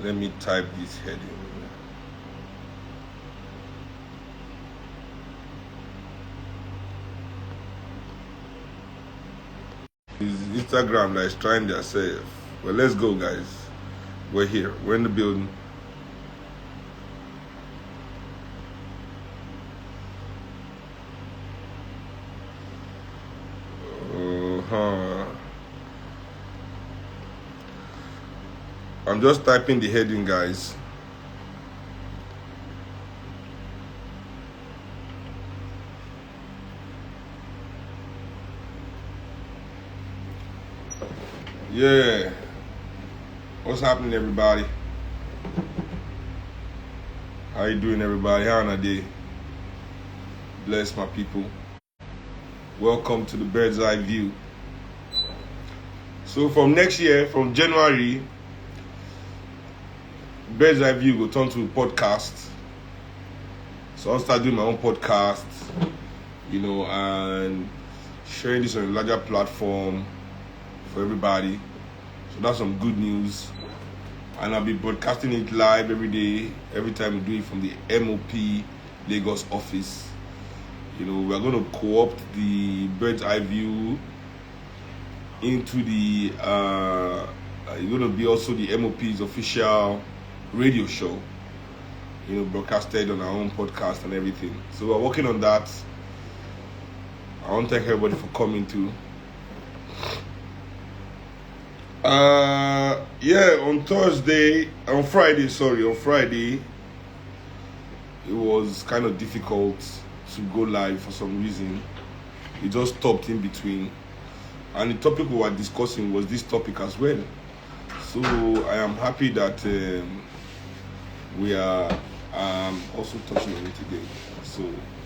Let me type this heading. It's Instagram that is trying their self. Well, let's go, guys. We're here. We're in the building. I'm just typing the heading, guys. Yeah. What's happening, everybody? How you doing, everybody? How are they? Bless my people. Welcome to the Bird's Eye View. So from next year, from January, Bird's Eye View will turn to a podcast. So I'll start doing my own podcast, and sharing this on a larger platform for everybody. So that's some good news. And I'll be broadcasting it live every day, every time we do it from the MOP Lagos office. We're going to co-opt the Bird's Eye View into the it's going to be also the MOP's official radio show, broadcasted on our own podcast and everything. So we're working on that. I want to thank everybody for coming too. On Friday, it was kind of difficult to go live for some reason. It just stopped in between. And the topic we were discussing was this topic as well. So I am happy that we are also touching on it today. So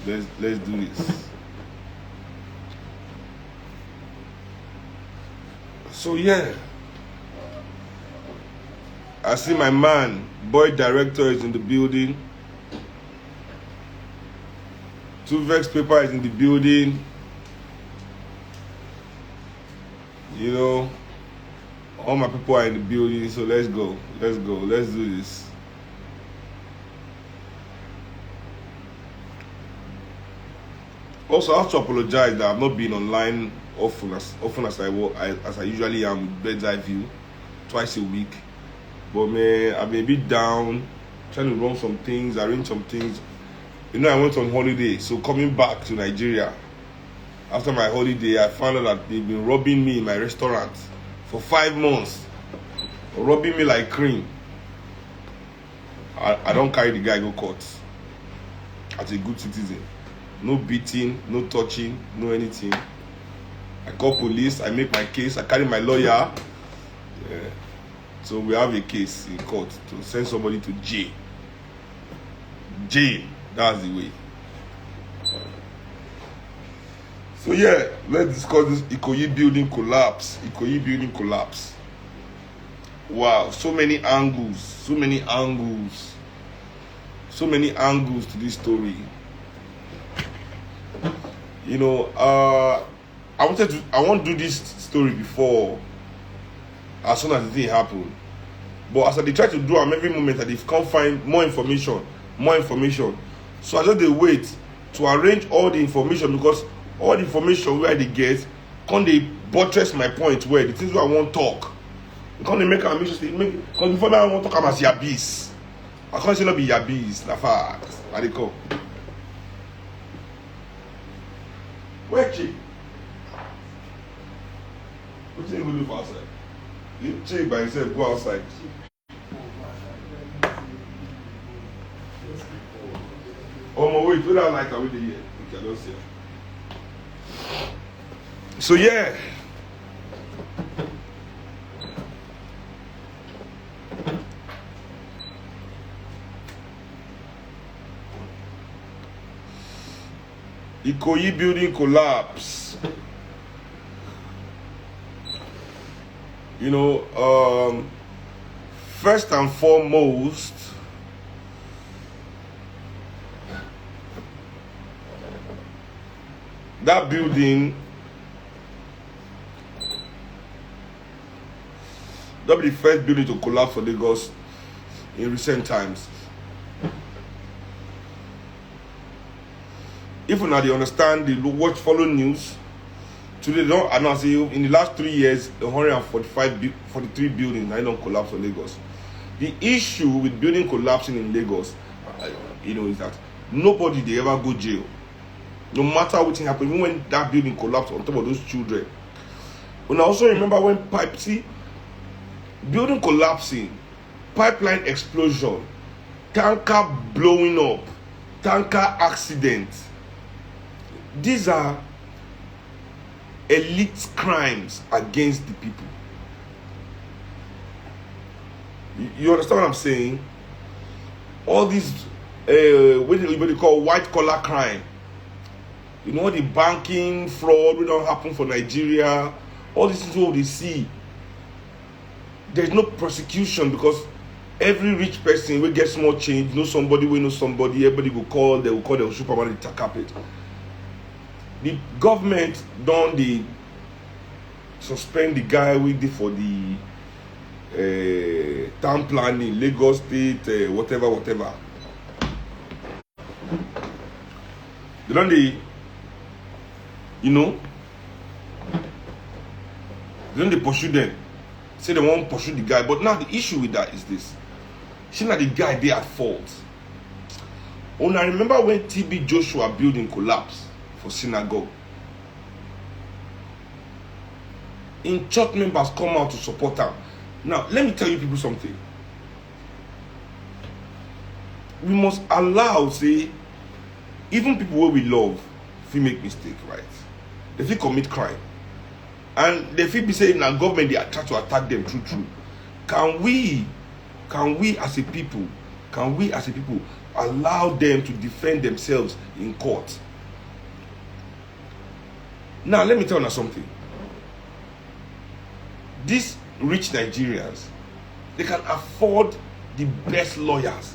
let's do this. So I see my man, boy director is in the building. Tuvex paper is in the building. All my people are in the building, so let's go, let's do this. Also, I have to apologize that I've not been online often as I usually am with Bird's Eye View, twice a week. But man, I've been a bit down, trying to run some things, arrange some things. I went on holiday, so coming back to Nigeria, after my holiday, I found out that they've been robbing me in my restaurant for 5 months. Robbing me like cream. I don't carry the guy go court. As a good citizen. No beating, no touching, no anything. I call police, I make my case, I carry my lawyer. Yeah. So we have a case in court to send somebody to jail. Jail, that's the way. So let's discuss this Ikoyi building collapse. Wow, so many angles to this story. I want to do this story before, as soon as the thing happened. But as I try to do every moment, I can't find more information. So I just wait to arrange all the information, because all the information where they get, can't they buttress my point where the things where I want to talk. Can't they make a mission? Because before I want to talk about Yabis. I can't say not be Yabis. Na fact. I dey come. Where Chi? What you going to do for outside? You Chi by yourself, go outside. Oh my wait, without like I will here. Okay, I don't see it. So Ikoyi building collapse. First and foremost, that building, that'll be the first building to collapse for Lagos in recent times. If you now they understand, they watch, follow news. Today they don't announce in the last 3 years, 43 buildings now don't collapse in Lagos. The issue with building collapsing in Lagos, is that nobody they ever go jail. No matter what happens, even when that building collapsed on top of those children. And I also remember when building collapsing, pipeline explosion, tanker blowing up, tanker accident. These are elite crimes against the people. You understand what I'm saying? All these what you call white collar crime. You know, the banking fraud will not happen for Nigeria. All these things what they see. There's no prosecution because every rich person will get small change, know somebody, will know somebody, everybody will call, they will call the supermarket to tap it. The government don't suspend the guy we did for the town planning, Lagos State, whatever. They don't they pursue them. Say they won't pursue the guy. But now the issue with that is this. See now the guy they at fault. And I remember when TB Joshua building collapsed for synagogue. In church members come out to support her. Now, let me tell you people something. We must allow, even people where we love, if we make mistake, right? If we commit crime. And they feel be saying now government they are trying to attack them true. Can we as a people allow them to defend themselves in court? Now let me tell you something. These rich Nigerians, they can afford the best lawyers.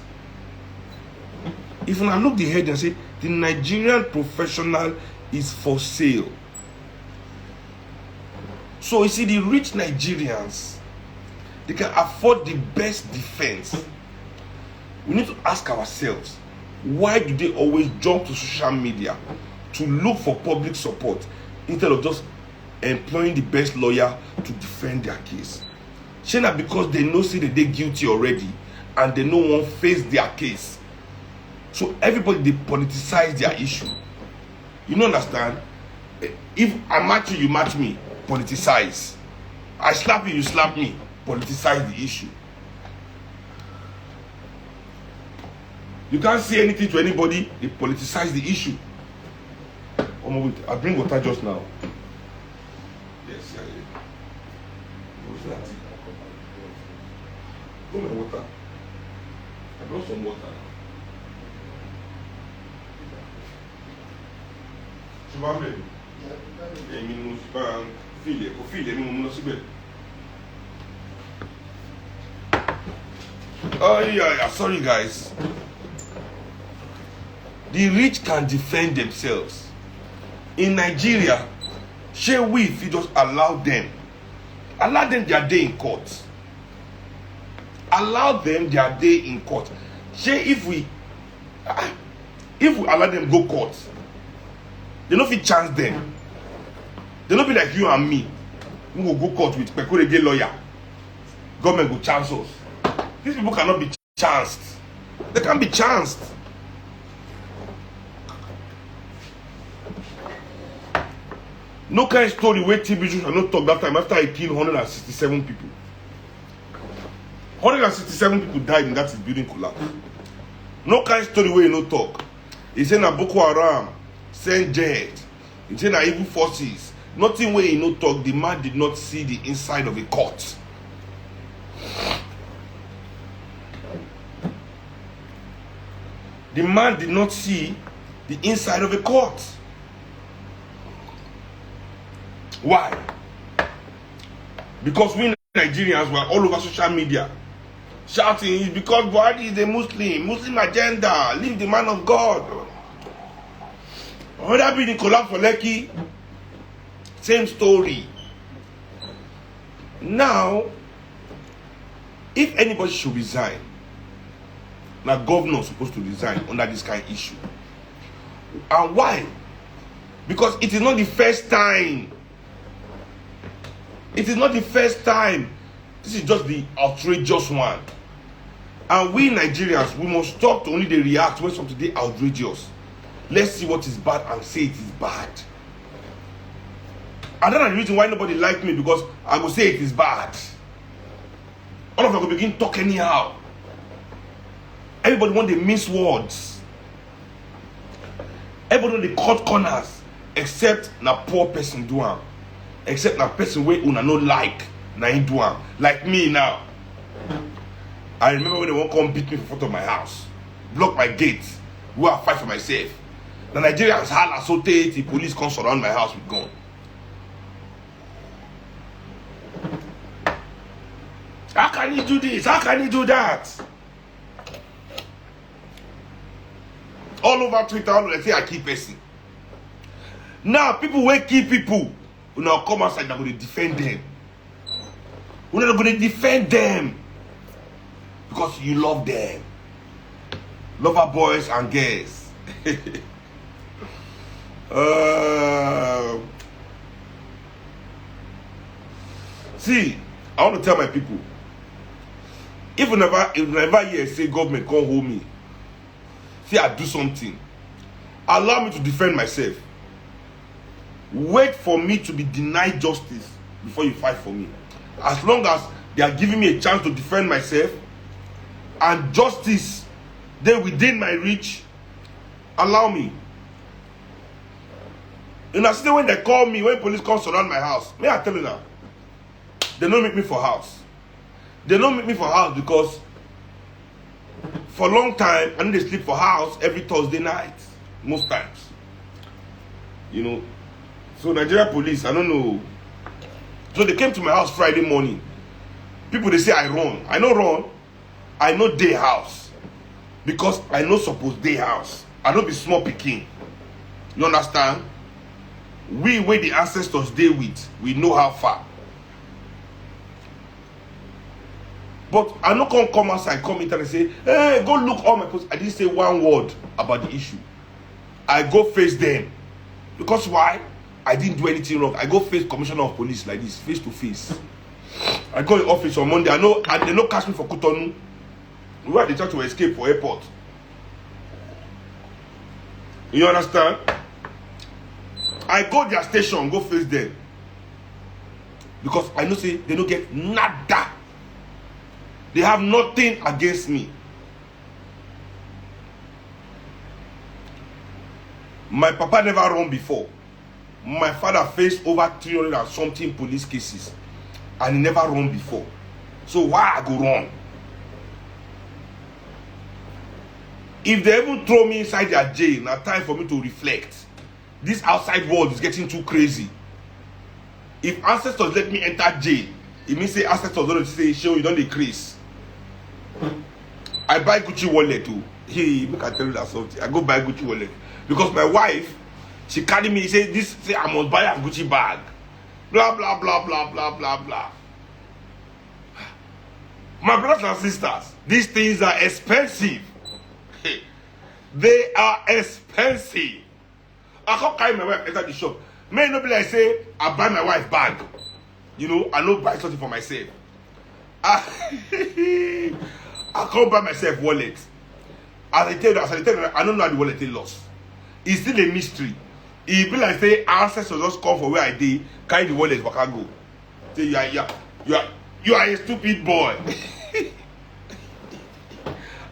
If I look the head and say the Nigerian professional is for sale. So you see, the rich Nigerians, they can afford the best defense. We need to ask ourselves, why do they always jump to social media to look for public support instead of just employing the best lawyer to defend their case? Shana, because they know that they're guilty already and they no one face their case. So everybody they politicize their issue. You don't understand? If I match you, you match me. Politicize. I slap you slap me. Politicize the issue. You can't say anything to anybody, they politicize the issue. I bring water just now. Yes, yeah. What's that? Go my water. I brought some water now. Chubambe. Oh yeah, sorry guys. The rich can defend themselves. In Nigeria, shall we if you just allow them their day in court? Allow them their day in court. Shall if we allow them go court, they don't fit chance them. They don't be like you and me. We will go court with Pekorege lawyer. Government will chance us. These people cannot be chanced. They can't be chanced. No kind of story where TB Joshua not talk that time after he killed 167 people. 167 people died in that building collapse. No kind of story where he no talk. He said na Boko Haram send jet. He said na evil forces. Nothing where he no talk. The man did not see the inside of a court. The man did not see the inside of a court. Why? Because we Nigerians were all over social media shouting, it's because Buhari is a Muslim agenda, leave the man of God. Another building collapse for Lekki, same story. Now, if anybody should resign, Now governor supposed to resign under this kind of issue. And why? Because it is not the first time. It is not the first time. This is just the outrageous one. And we Nigerians, we must stop to only they react when something is outrageous. Let's see what is bad and say it is bad. And that's the reason why nobody like me, because I will say it is bad. All of them will begin talking anyhow. Everybody want to mince words. Everybody want to cut corners. Except na poor person do am. Except na person wey una no like, na him do am. Like me now. I remember when they won't come beat me in front of my house, block my gate, go and fight for myself. The Nigerians holla so tey the police come surround my house with gun. How can you do this? How can you do that? All over Twitter, all they say I kill person. Now people wey kill people, you now come outside, they're going to defend them. You're not going to defend them. Because you love them. Lover boys and girls. See, I want to tell my people. If you never hear say government come hold me, see I do something, allow me to defend myself. Wait for me to be denied justice before you fight for me. As long as they are giving me a chance to defend myself, and justice they within my reach, allow me. You know, see when they call me, when police come surround my house, may I tell you now, they don't meet me for house. They don't meet me for house because for a long time I need to sleep for house every Thursday night, most times. You know, so Nigeria police, I don't know. So they came to my house Friday morning. People they say I run. I no run. I know day house. Because I know suppose day house. I don't be small picking. You understand? We where the ancestors dey with, we know how far. But I no come outside, come in and say, hey, go look all my posts. I didn't say one word about the issue. I go face them. Because why? I didn't do anything wrong. I go face commissioner of police like this, face to face. I go in office on Monday. I know, and they no catch me for Cotonou. We were at the church to escape for airport. You understand? I go their station, go face them. Because I know say they don't get nada. They have nothing against me. My papa never run before. My father faced over 300 and something police cases. And he never run before. So why I go run? If they even throw me inside their jail, now time for me to reflect. This outside world is getting too crazy. If ancestors let me enter jail, it means say ancestors don't say, show you don't decrease. I buy Gucci wallet too. Hey, make I tell you that something. I go buy Gucci wallet. Because my wife, she carry me, say I must buy a Gucci bag. Blah, blah, blah, blah, blah, blah, blah. My brothers and sisters, these things are expensive. They are expensive. I can't carry my wife enter the shop. May not be like say, I buy my wife bag. You know, I don't buy something for myself. I can't buy myself wallet. As I tell you, I don't know how the wallet is lost. It's still a mystery. It be like say ancestors just come for where I did, carry the wallet, but I go. Say you are a stupid boy.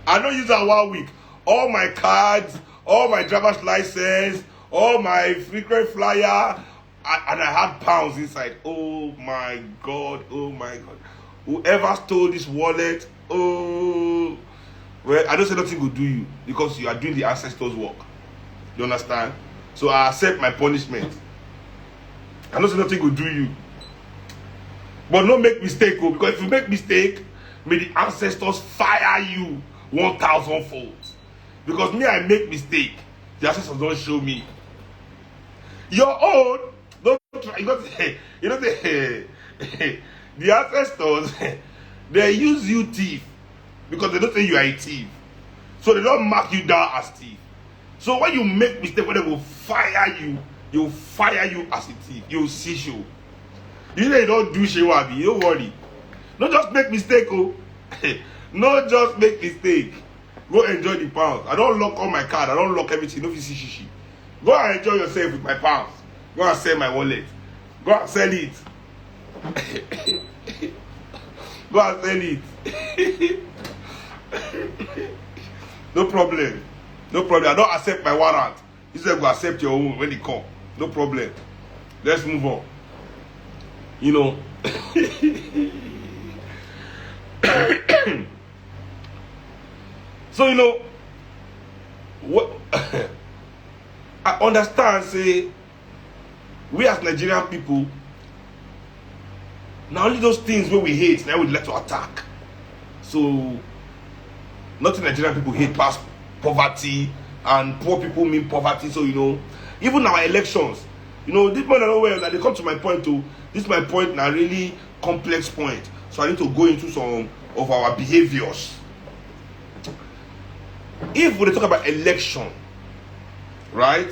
I don't use that 1 week. All my cards, all my driver's license, all my frequent flyer, and I had pounds inside. Oh my God, oh my God. Whoever stole this wallet, oh, well, I don't say nothing will do you because you are doing the ancestors' work. You understand? So I accept my punishment. I don't say nothing will do you. But don't make mistake, oh, because if you make mistake, may the ancestors fire you 1,000 folds. Because me, I make mistake. The ancestors don't show me. Your own, don't try. You know the ancestors, they use you thief because they don't say you are a thief. So they don't mark you down as thief. So when you make mistake, when they will fire you, they'll fire you as a thief. You'll see you. You know you don't do shewabi, don't worry. Not just make mistake, oh. Not just make mistake. Go enjoy the pounds. I don't lock all my card. I don't lock everything. No see shishi. Go and enjoy yourself with my pounds. Go and sell my wallet. Go and sell it. Go and sell it. No problem. No problem. I don't accept my warrant. You said go accept your own when they come. No problem. Let's move on. You know. So you know what I understand, say we as Nigerian people, now only those things where we hate, now we'd like to attack. So nothing Nigerian people hate past poverty, and poor people mean poverty. So you know, even our elections, you know, this point I know where that they come to my point too. This is my point, now really complex point. So I need to go into some of our behaviors. If we talk about election, right?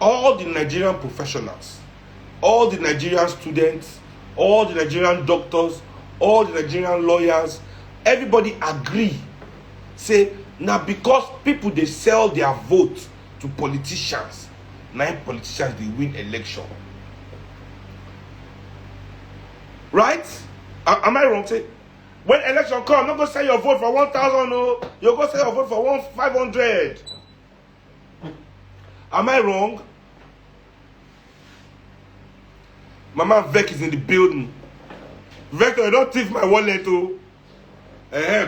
All the Nigerian professionals, all the Nigerian students, all the Nigerian doctors, all the Nigerian lawyers, everybody agree. Say, now because people they sell their vote to politicians, now politicians they win election. Right? Am I wrong? Say, when election come, not go sell your vote for 1,000, no. You go sell your vote for 500. Am I wrong? My man Vec is in the building. Vector, don't thief my wallet, oh.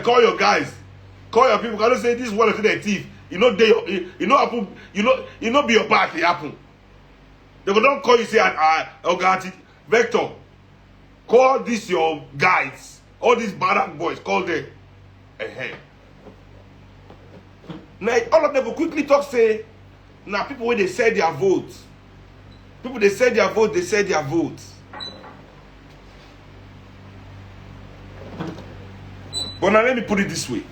Call your guys. Call your people. Can you say this wallet to the thief? You know they, you know be your back, it happen. They go don't call you say, Ogati, Vector. Call this your guys. All these barrack boys, call them. Now, all of them will quickly talk, say, now people when they sell their votes. People they sell their vote, they sell their votes. But now let me put it this way.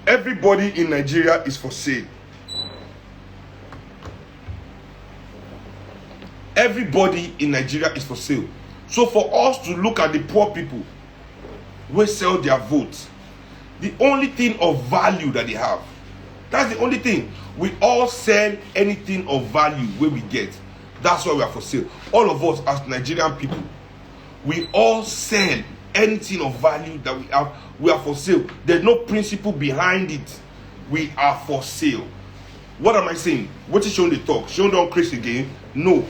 Everybody in Nigeria is for sale. Everybody in Nigeria is for sale. So for us to look at the poor people who sell their votes, the only thing of value that they have, that's the only thing. We all sell anything of value where we get. That's why we are for sale. All of us as Nigerian people, we all sell anything of value that we have. We are for sale. There's no principle behind it. We are for sale. What am I saying? What is Seun the talk? Seun don't crazy again? No.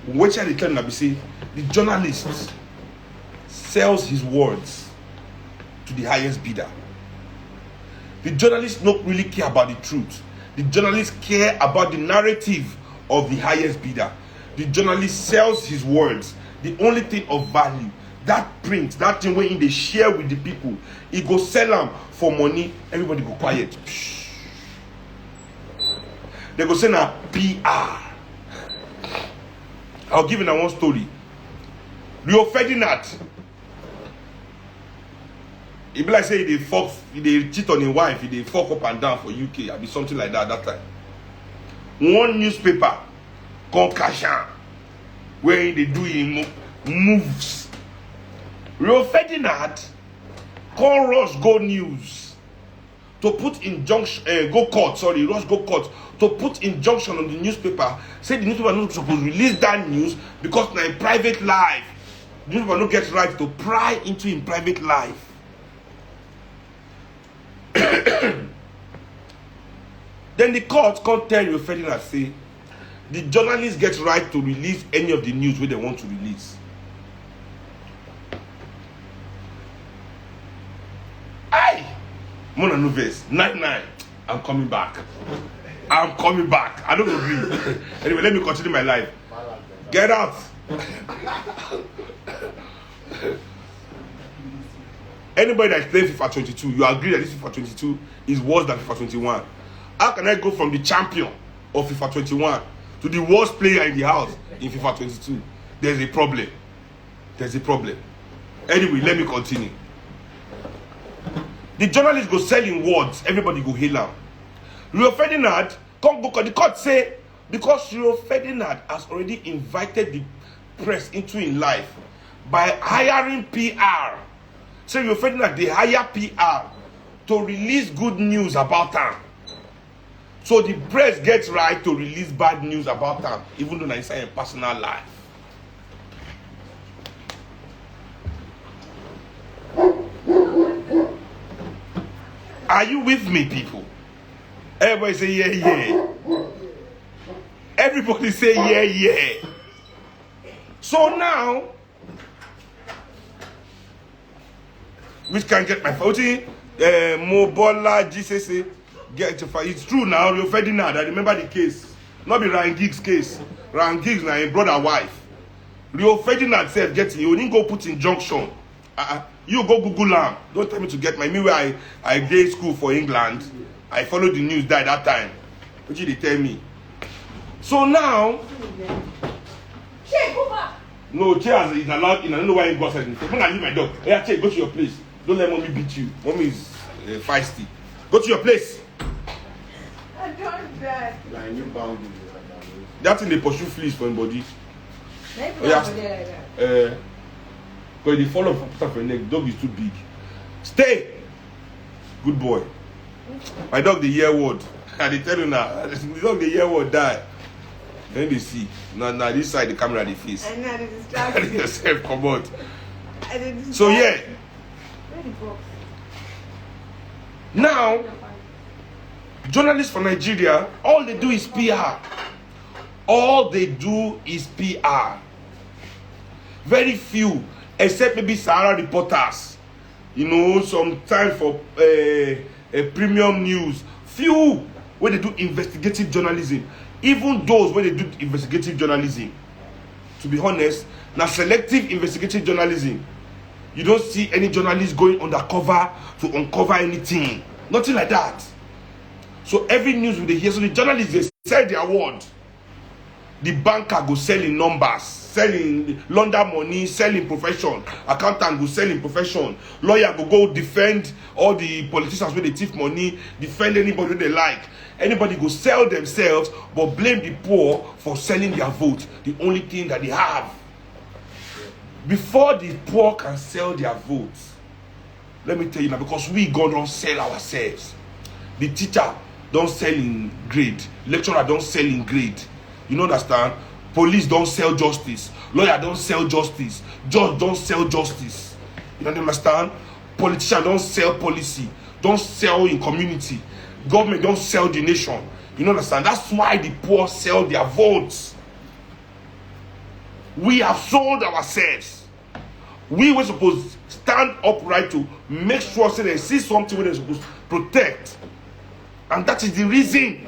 What shall they tell me? Say the journalist sells his words to the highest bidder. The journalists don't really care about the truth. The journalists care about the narrative of the highest bidder. The journalist sells his words. The only thing of value, that print, that thing when they share with the people, he go sell them for money. Everybody go quiet. They go say now PR. I'll give you now one story. Rio Ferdinand. It be like say they cheat on his wife, they fuck up and down for UK. I be something like that time. One newspaper called Kashan, where they do him moves. Rio Ferdinand call Rush Go News to put injunction, Rush Go Court to put injunction on the newspaper. Say the newspaper not supposed to release that news because now in private life. The newspaper don't get right to pry into in private life. Then the court can't tell you Ferdinand say the journalists get right to release any of the news where they want to release. Aye, Mona Nuves 99. I'm coming back. I'm coming back. I don't agree. Anyway, let me continue my life. Get out. Anybody that's playing FIFA 22, you agree that this FIFA 22 is worse than FIFA 21. How can I go from the champion of FIFA 21 to the worst player in the house in FIFA 22? There's a problem. There's a problem. Anyway, let me continue. The journalist go sell in words, everybody go hail am. Rio Ferdinand come go, the court say because Rio Ferdinand has already invited the press into his life by hiring PR. So Rio Ferdinand they hire PR to release good news about him. So the press gets right to release bad news about him, even though it's a personal life. Are you with me, people? Everybody say yeah, yeah. Everybody say yeah, yeah. So now, which can get my voting? Mobola GCC get to fight. It's true now. Rio Ferdinand, I remember the case. Not be Ryan Giggs case. Ryan Giggs now, his brother wife. Rio Ferdinand said, "Get you didn't go put injunction. You go Google am. Don't tell me to get my me where I did school for England. I followed the news that time. What did they tell me? So now, Che, go back. No, Che is allowed in. I don't know why he goes outside. When I leave my dog, hey, Che, go to your place. Don't let mommy beat you. Mommy is feisty. Go to your place. I don't that. That thing they pursue fleas for him body. Maybe like that. Because they follow for your neck. Dog is too big. Stay. Good boy. My dog the year word. And they tell you now, the dog the year word die. Then they see. Now this side the camera they face. I know, they distract you. Yourself come out. So yeah. Now, journalists from Nigeria, all they do is PR. All they do is PR. Very few, except maybe Sahara reporters. You know, sometimes for premium news. Few where they do investigative journalism. Even those where they do investigative journalism, to be honest, now selective investigative journalism. You don't see any journalist going undercover to uncover anything. Nothing like that. So every news we hear, so the journalists they sell their word. The banker go selling numbers, selling launder money, selling profession. Accountant go selling profession. Lawyer go defend all the politicians where they thief money, defend anybody they like. Anybody go sell themselves, but blame the poor for selling their vote. The only thing that they have. Before the poor can sell their votes, let me tell you now, because we God don't sell ourselves. The teacher don't sell in grade. Lecturer don't sell in grade. You know understand? Police don't sell justice. Lawyer don't sell justice. Judge don't sell justice. You don't understand? Politician don't sell policy. Don't sell in community. Government don't sell the nation. You know understand? That's why the poor sell their votes. We have sold ourselves. We were supposed to stand upright to make sure so they see something where they're supposed to protect. And that is the reason.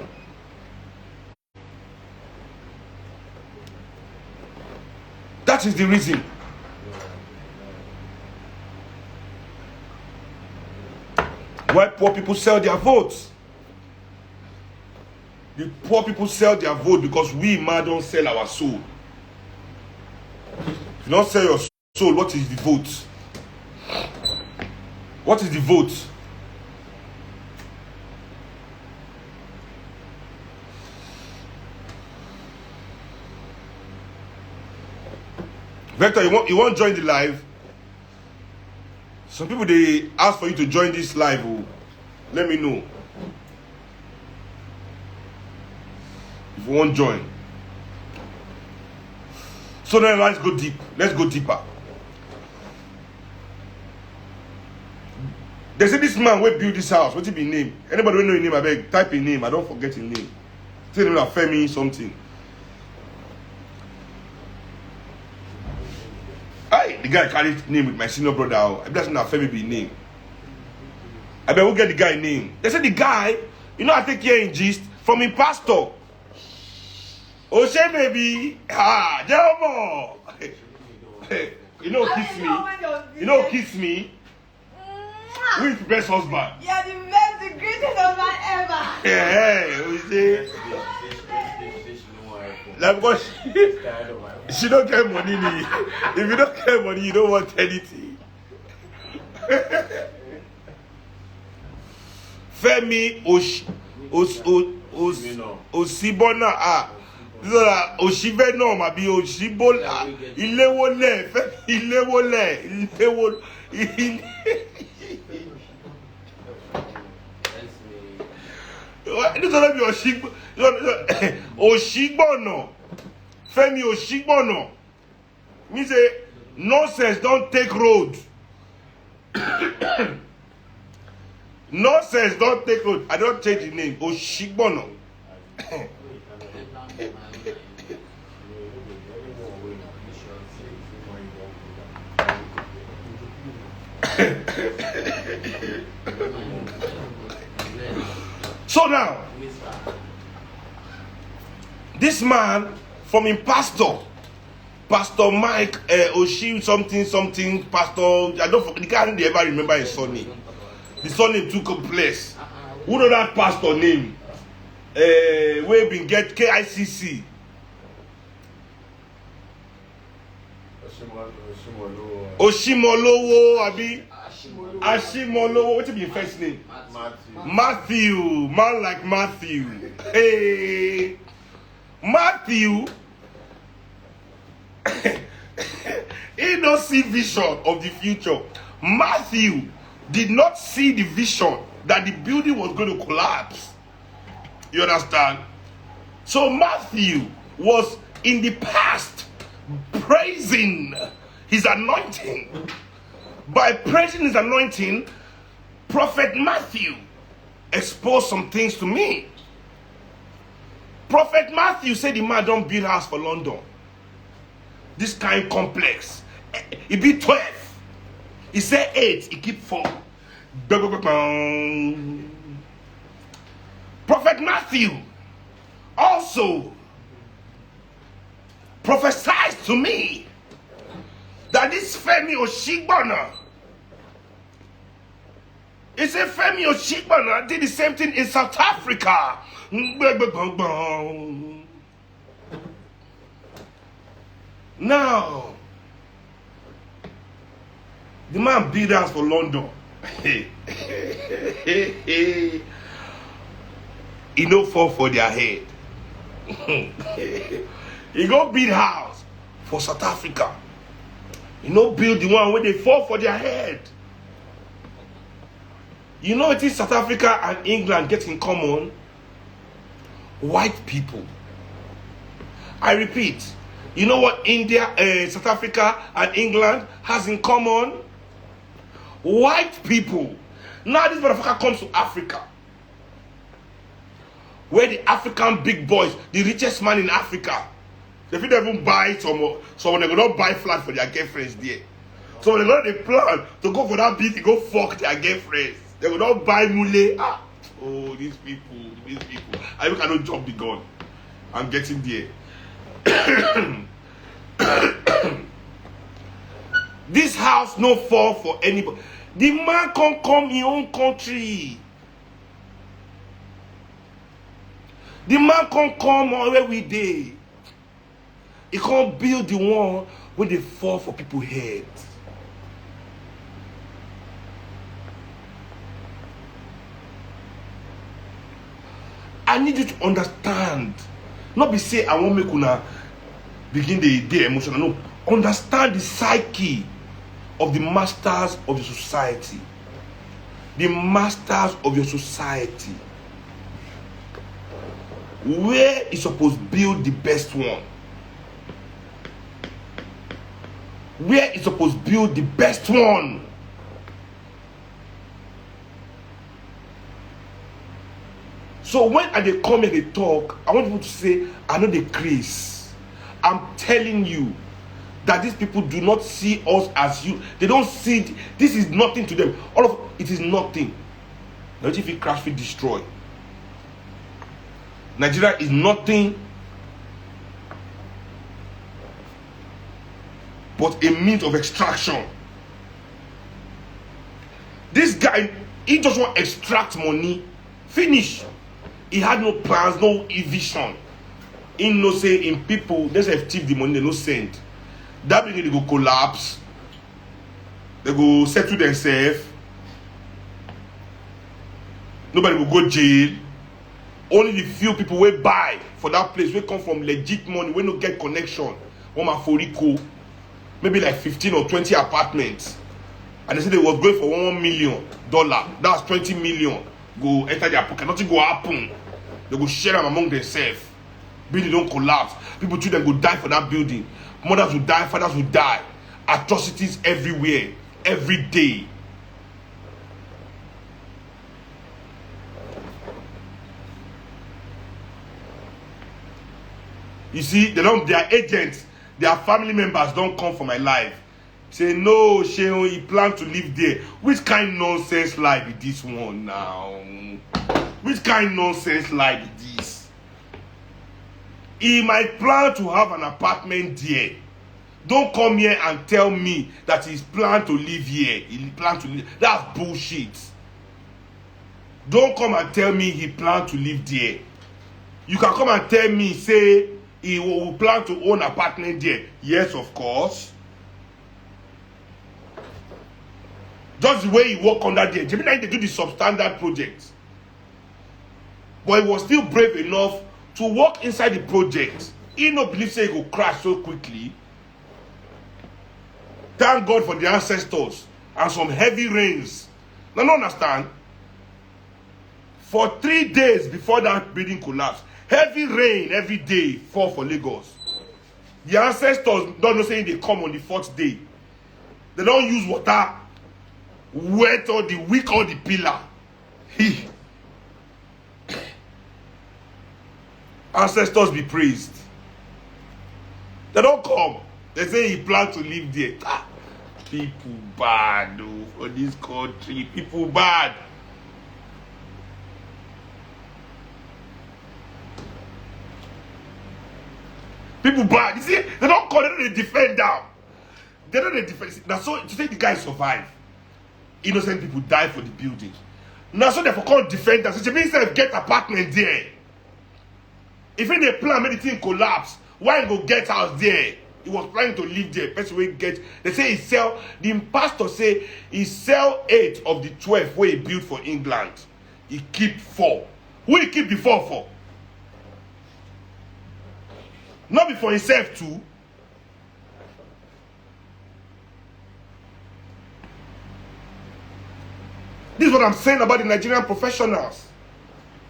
That is the reason. Why poor people sell their votes. The poor people sell their vote because we man don't sell our soul. If you don't sell your soul, what is the vote? What is the vote? Vector, you won't join the live? Some people they ask for you to join this live. Oh. Let me know. If you won't join. So then let's go deep. Let's go deeper. They say this man will build this house. What's it be name? Anybody know his name? I beg, type his name. I don't forget his name. Say him like Femi something. The guy carried name with my senior brother. I that's not Femi be name. I bet we'll get the guy name. They said the guy, you know, I take here in gist from his pastor. Oh, say baby, Jerobo. You know, kiss me. You know, kiss me. Who is the best husband? You're the best, the greatest husband ever. Yeah, we say. Like because she don't get money. If you don't get money, you don't want anything. Femi Osibona ah. Oshiveno mabi Oshibola Ilewole Oshigbono Femi Oshigbono means say nonsense don't take road. Nonsense don't take road. I don't change the name. Oshigbono. So now, this man from him Pastor Mike Oshi something Pastor, I don't the can't ever remember his surname. The surname took a place. Who know that pastor name? We been get KICC. Oshimolowo abi Ashimolowo. What's your first name? Matthew. Man like Matthew. Hey, Matthew. He don't see vision of the future. Matthew did not see the vision that the building was going to collapse. You understand? So Matthew was in the past praising his anointing. By praising his anointing, Prophet Matthew exposed some things to me. Prophet Matthew said the man don't build house for London. This kind complex. It be 12. He said 8. He keep 4. Prophet Matthew also prophesied to me that this Femi Oshigbona, he said Femi Oshigbona did the same thing in South Africa. Now, the man built house for London. He no fall for their head. He go build house for South Africa. He no build the one where they fall for their head. You know it is South Africa and England get in common? White people. I repeat. You know what India, South Africa and England has in common? White people. Now this motherfucker comes to Africa, where the African big boys, the richest man in Africa, they fit even buy someone they go not buy flat for their girlfriends there. So when they go they plan to go for that beat, they go fuck their girlfriends. They will not buy mule. Ah, oh these people. I look, I don't jump the gun. I'm getting there. This house no fall for anybody. The man can't come in own country. The man can't come where we dey. He can't build the one where they fall for people's heads. I need you to understand. Not be say I won't make una begin the day emotional. No, understand the psyche of the masters of your society. The masters of your society. Where is supposed to build the best one? Where is supposed to build the best one? So when they come and they talk, I want people to say, I know the grace. I'm telling you that these people do not see us as you. They don't see it. This is nothing to them. All of it is nothing. Now if it crash, we destroy. Nigeria is nothing but a means of extraction. This guy, he just want to extract money. Finish. He had no plans, no vision. He no say in people, they say thief the money, they no send. That means they go collapse. They go settle themselves. Nobody will go jail. Only the few people will buy for that place will come from legit money, will not get connection. One man for Rico, maybe like 15 or 20 apartments. And they said they was going for $1 million. That's 20 million. Go enter their pocket. Nothing go happen. They go share them among themselves. Building don't collapse. People, children go die for that building. Mothers will die, fathers will die. Atrocities everywhere, every day. You see, their agents, their family members don't come for my life. Say, no, Seun, he planned to live there. Which kind of nonsense lie be this one now? Which kind of nonsense lie be this? He might plan to have an apartment there. Don't come here and tell me that he's planned to live here. He planned to live. That's bullshit. Don't come and tell me he planned to live there. You can come and tell me, say, he will plan to own an apartment there. Yes, of course. Just the way he work under there. Gemini, they do the substandard project. But he was still brave enough to walk inside the project. He no believe say he go crash so quickly. Thank God for the ancestors and some heavy rains. Now, don't understand. For 3 days before that building collapsed, heavy rain every day fall for Lagos. The ancestors don't know saying they come on the 4th day. They don't use water, wet or the weak or the pillar. Ancestors be praised. They don't come. They say he planned to live there. People bad, though, for this country. People bad. People bad. You see, they don't call it a defend down. They don't defend. Now, so to say the guy survive, innocent people die for the building. Now, so therefore call defend down. So Jimmy said get apartment there. If in the plan made the thing collapse, why go get house there? He was planning to live there. Person will get. They say he sell. The pastor say he sell 8 of the 12 where he built for England. He keep 4. Who he keep the 4 for? Not be for himself too. This is what I'm saying about the Nigerian professionals.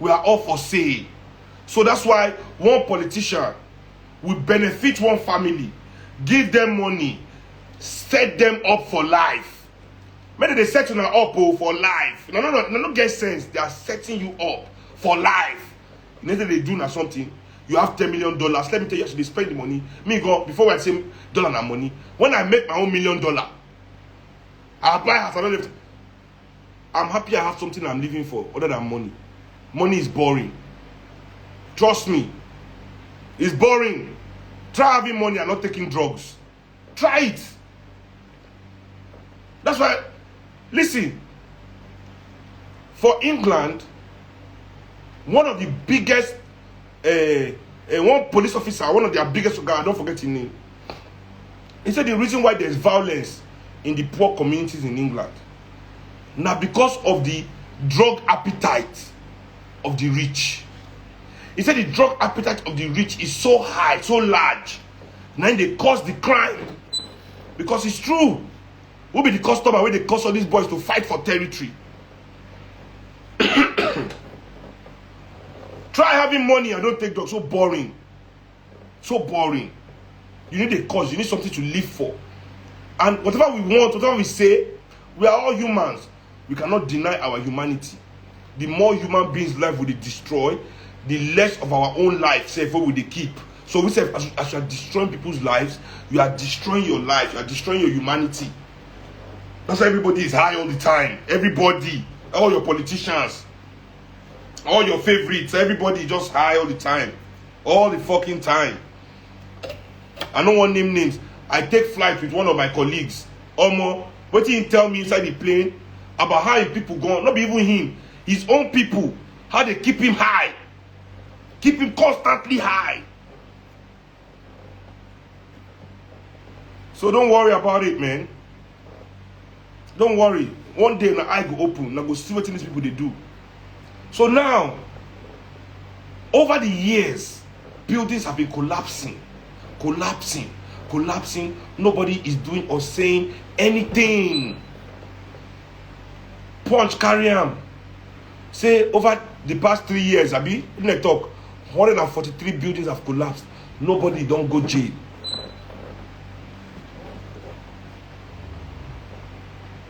We are all for sale. So that's why one politician will benefit one family, give them money, set them up for life. Maybe they set you up for life. No, get sense. They are setting you up for life. You know that they do now something. You have $10 million. Let me tell you, actually spend the money. Me go before I say dollar and money. When I make my own $1 million, I buy house. I'm happy I have something I'm living for other than money. Money is boring. Trust me. It's boring. Try having money and not taking drugs. Try it. That's why, listen, for England, one of the biggest, one police officer, one of their biggest guys, I don't forget his name, he said the reason why there's violence in the poor communities in England, now because of the drug appetite of the rich. He said the drug appetite of the rich is so high, so large. Now they cause the crime. Because it's true. Who be the customer where they cause all these boys to fight for territory? Try having money and don't take drugs. So boring. So boring. You need a cause. You need something to live for. And whatever we want, whatever we say, we are all humans. We cannot deny our humanity. The more human beings' life will destroy, the less of our own life, say, what will they keep? So we say, as you are destroying people's lives, you are destroying your life, you are destroying your humanity. That's why everybody is high all the time. Everybody, all your politicians, all your favorites, everybody just high all the time. All the fucking time. I don't want to name names. I take flight with one of my colleagues. Omo, what did he tell me inside the plane about how his people gone? Not even him, his own people, how they keep him high. Keep him constantly high. So don't worry about it, man. Don't worry. One day, now I go open. Now go see what these people they do. So now, over the years, buildings have been collapsing. Nobody is doing or saying anything. Punch, carry am. Say over the past 3 years, Abi, in the talk, 143 buildings have collapsed. Nobody don't go jail.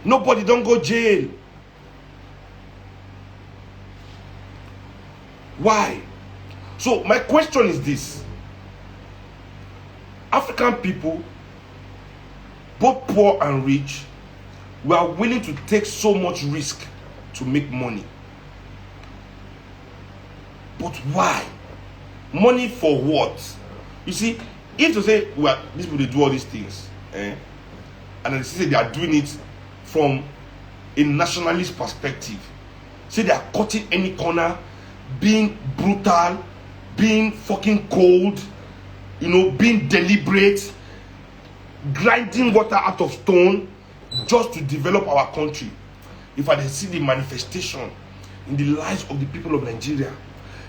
Nobody don't go jail. Why? So my question is this. African people, both poor and rich, we are willing to take so much risk to make money. But why? Money for what? You see, if to say, well, these people, they do all these things, and then they say they are doing it from a nationalist perspective, say they are cutting any corner, being brutal, being fucking cold, being deliberate, grinding water out of stone just to develop our country. If I see the manifestation in the lives of the people of Nigeria,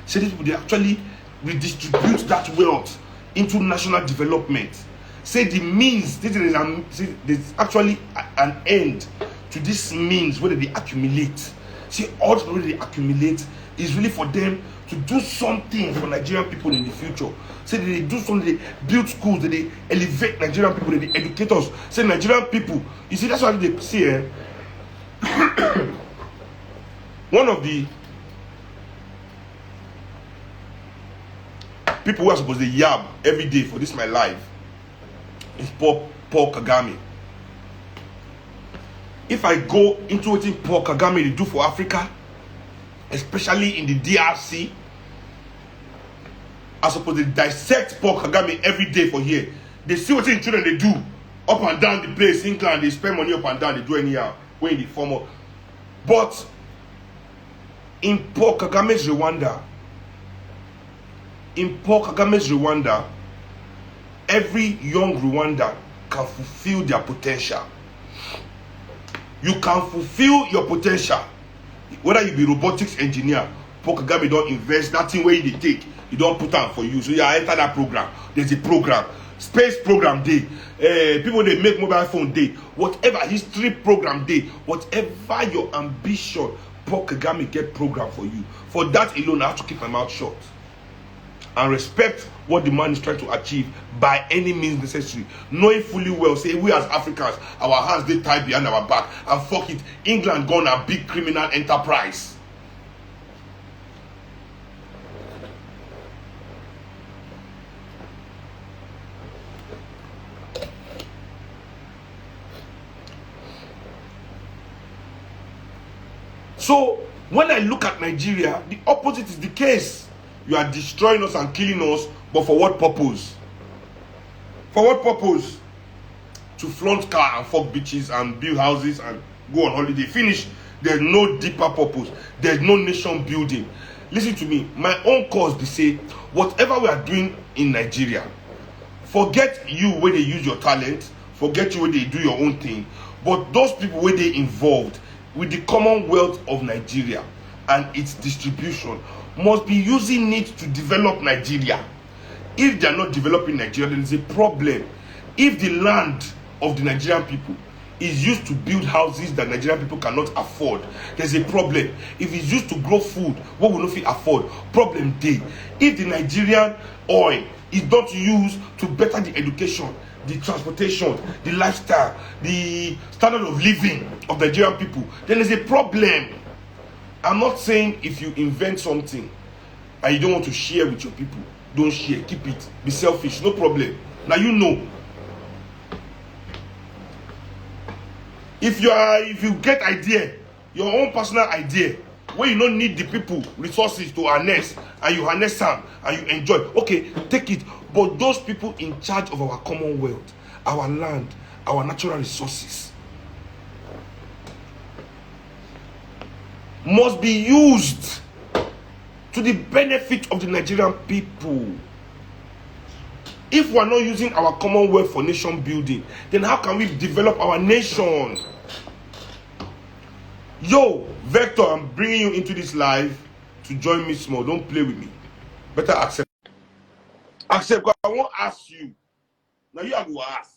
say these people, they actually redistribute that wealth into national development. Say the means, there's actually an end to this means where they accumulate. See, all the way they accumulate is really for them to do something for Nigerian people in the future. Say they do something, they build schools, they elevate Nigerian people, they educate us. Say Nigerian people, you see, that's why they see one of the people who are supposed to yab every day for this my life is Paul Kagame. If I go into what Paul Kagame they do for Africa, especially in the DRC, I suppose they dissect Paul Kagame every day for here. They see what the children they do up and down the place, England, they spend money up and down, they do anyhow, way in the form of. But in Paul Kagame's Rwanda, every young Rwanda can fulfill their potential. You can fulfill your potential. Whether you be robotics engineer, Paul Kagame don't invest that thing where they take, you don't put on for you. So you enter that program. There's a program, space program day. People they make mobile phone day. Whatever history program day, whatever your ambition, Paul Kagame get program for you. For that alone, I have to keep my mouth shut and respect what the man is trying to achieve by any means necessary, knowing fully well, say we as Africans, our hands they tied behind our back, and fuck it, England gone a big criminal enterprise. So when I look at Nigeria, the opposite is the case. You are destroying us and killing us, but for what purpose? For what purpose? To flaunt car and fuck bitches and build houses and go on holiday. Finish. There's no deeper purpose. There's no nation building. Listen to me. My own cause be say, whatever we are doing in Nigeria, forget you where they use your talent, forget you where they do your own thing, but those people where they involved with the commonwealth of Nigeria and its distribution must be using it to develop Nigeria. If they are not developing Nigeria, then there's a problem. If the land of the Nigerian people is used to build houses that Nigerian people cannot afford, there's a problem. If it's used to grow food, what will not afford? Problem day. If the Nigerian oil is not used to better the education, the transportation, the lifestyle, the standard of living of Nigerian people, then there's a problem. I'm not saying if you invent something and you don't want to share with your people, don't share, keep it, be selfish, no problem. Now you know. If you get idea, your own personal idea, where you don't need the people, resources to harness, and you harness them and you enjoy, okay, take it. But those people in charge of our commonwealth, our land, our natural resources, must be used to the benefit of the Nigerian people. If we are not using our commonwealth for nation building, then how can we develop our nation? Yo, Vector, I'm bringing you into this live to join me small. Don't play with me. Better accept. Accept, because I won't ask you. Now you have to ask.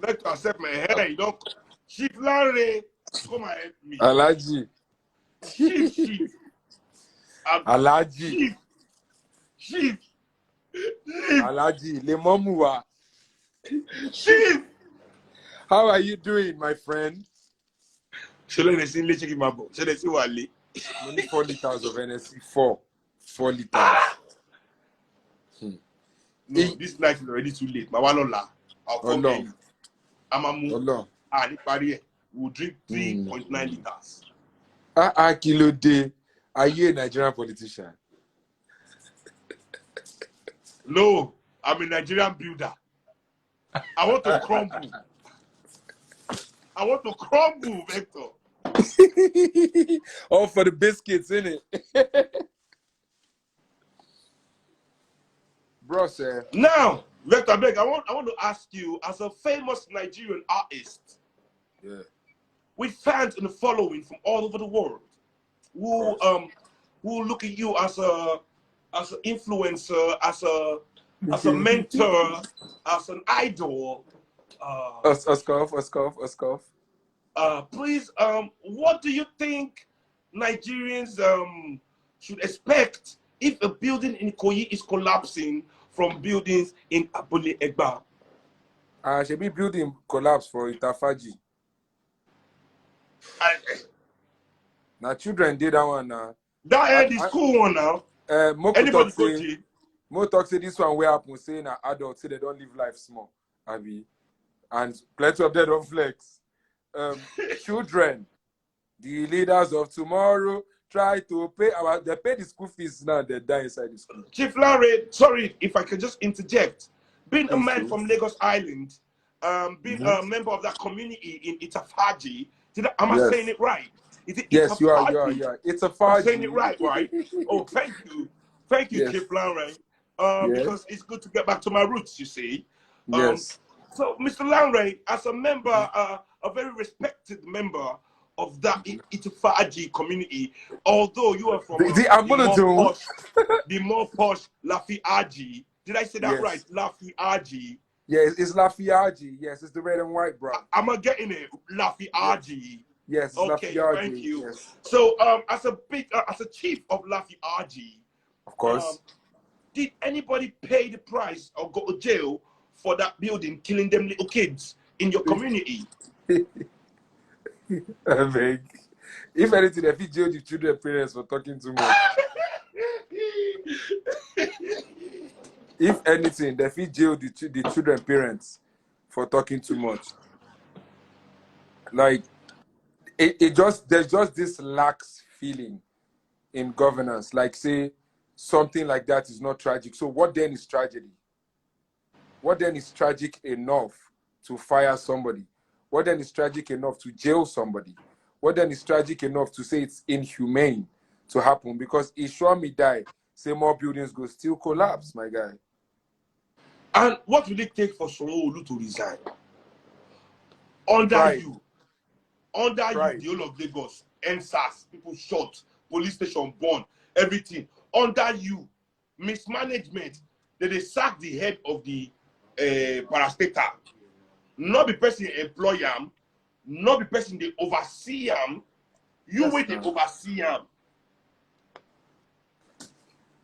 Let to accept my hair. You don't. Chief Larry, come and help me. Alaji. Chief. Alaji. Chief. Alaji. Lemomuwa. Chief. How are you doing, my friend? Shall I see let's check my book? Shall I see what I Only 4 liters of NSC. 4 liters. No, this night is already too late. My walola. I'll come no. in. I'm a move. No. We'll drink 3.9 liters. Kilo day. Are you a Nigerian politician? No, I'm a Nigerian builder. I want to crumble. I want to crumble, Vector. All for the biscuits, innit? Bro, sir. Now, Vector Beg, I want to ask you, as a famous Nigerian artist, with fans and following from all over the world, who look at you as an influencer, as a mentor, as an idol. Oskov. Please, what do you think Nigerians should expect if a building in Ikoyi is collapsing from buildings in Abule Egba? Should be building collapse for Itafaji. Now children did that one now. That end is cool one now. Anybody go to Mo talk say this one where happen saying that adults say they don't live life small. Abi. And plenty of them don't flex. Children, the leaders of tomorrow, try to pay they pay the school fees now, they die inside the school. Chief Larry, sorry if I could just interject. Being a man from Lagos Island, being a member of that community in Itafaji, am I saying it right? Is it yes, you are. It's a Faji. I'm saying it right? Oh, thank you. Thank you, Chief Larry. Because it's good to get back to my roots, you see. Yes. So, Mr. Lanray, as a member, a very respected member of that Itafaji community, although you are from the more posh Lafiaji. Did I say that right? Lafiaji. Yeah, it's Lafiaji. Yes, it's the red and white, bro. Am I getting it? Lafiaji. Yes, okay, Lafiaji. Thank you. Yes. So, as a chief of Lafiaji, of course, did anybody pay the price or go to jail for that building, killing them little kids in your community? I beg. If anything, if you jail the children parents for talking too much. If anything, if you jail the children parents for talking too much. Like there's just this lax feeling in governance. Like say something like that is not tragic. So what then is tragedy? What then is tragic enough to fire somebody? What then is tragic enough to jail somebody? What then is tragic enough to say it's inhumane to happen? Because it sure me die, say more buildings go still collapse, my guy. And what will it take for Sanwo-Olu to resign? Under you, the whole of Lagos, NSAS, people shot, police station burned, everything. Under you, mismanagement, they sack the head of the parastatal. Not the person employ him, not the person they oversee him. You wait to oversee him.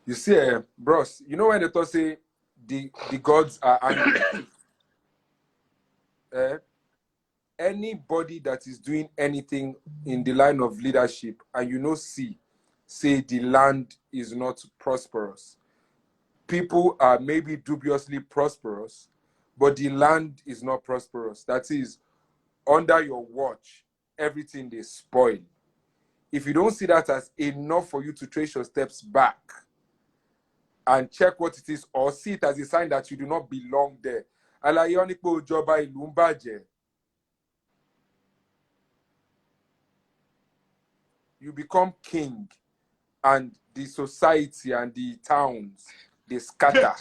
You see, bros, you know when they talk say the gods are angry. Anybody that is doing anything in the line of leadership and say the land is not prosperous. People are maybe dubiously prosperous, but the land is not prosperous. That is, under your watch, everything they spoil. If you don't see that as enough for you to trace your steps back and check what it is, or see it as a sign that you do not belong there. You become king, and the society and the towns, they scatter.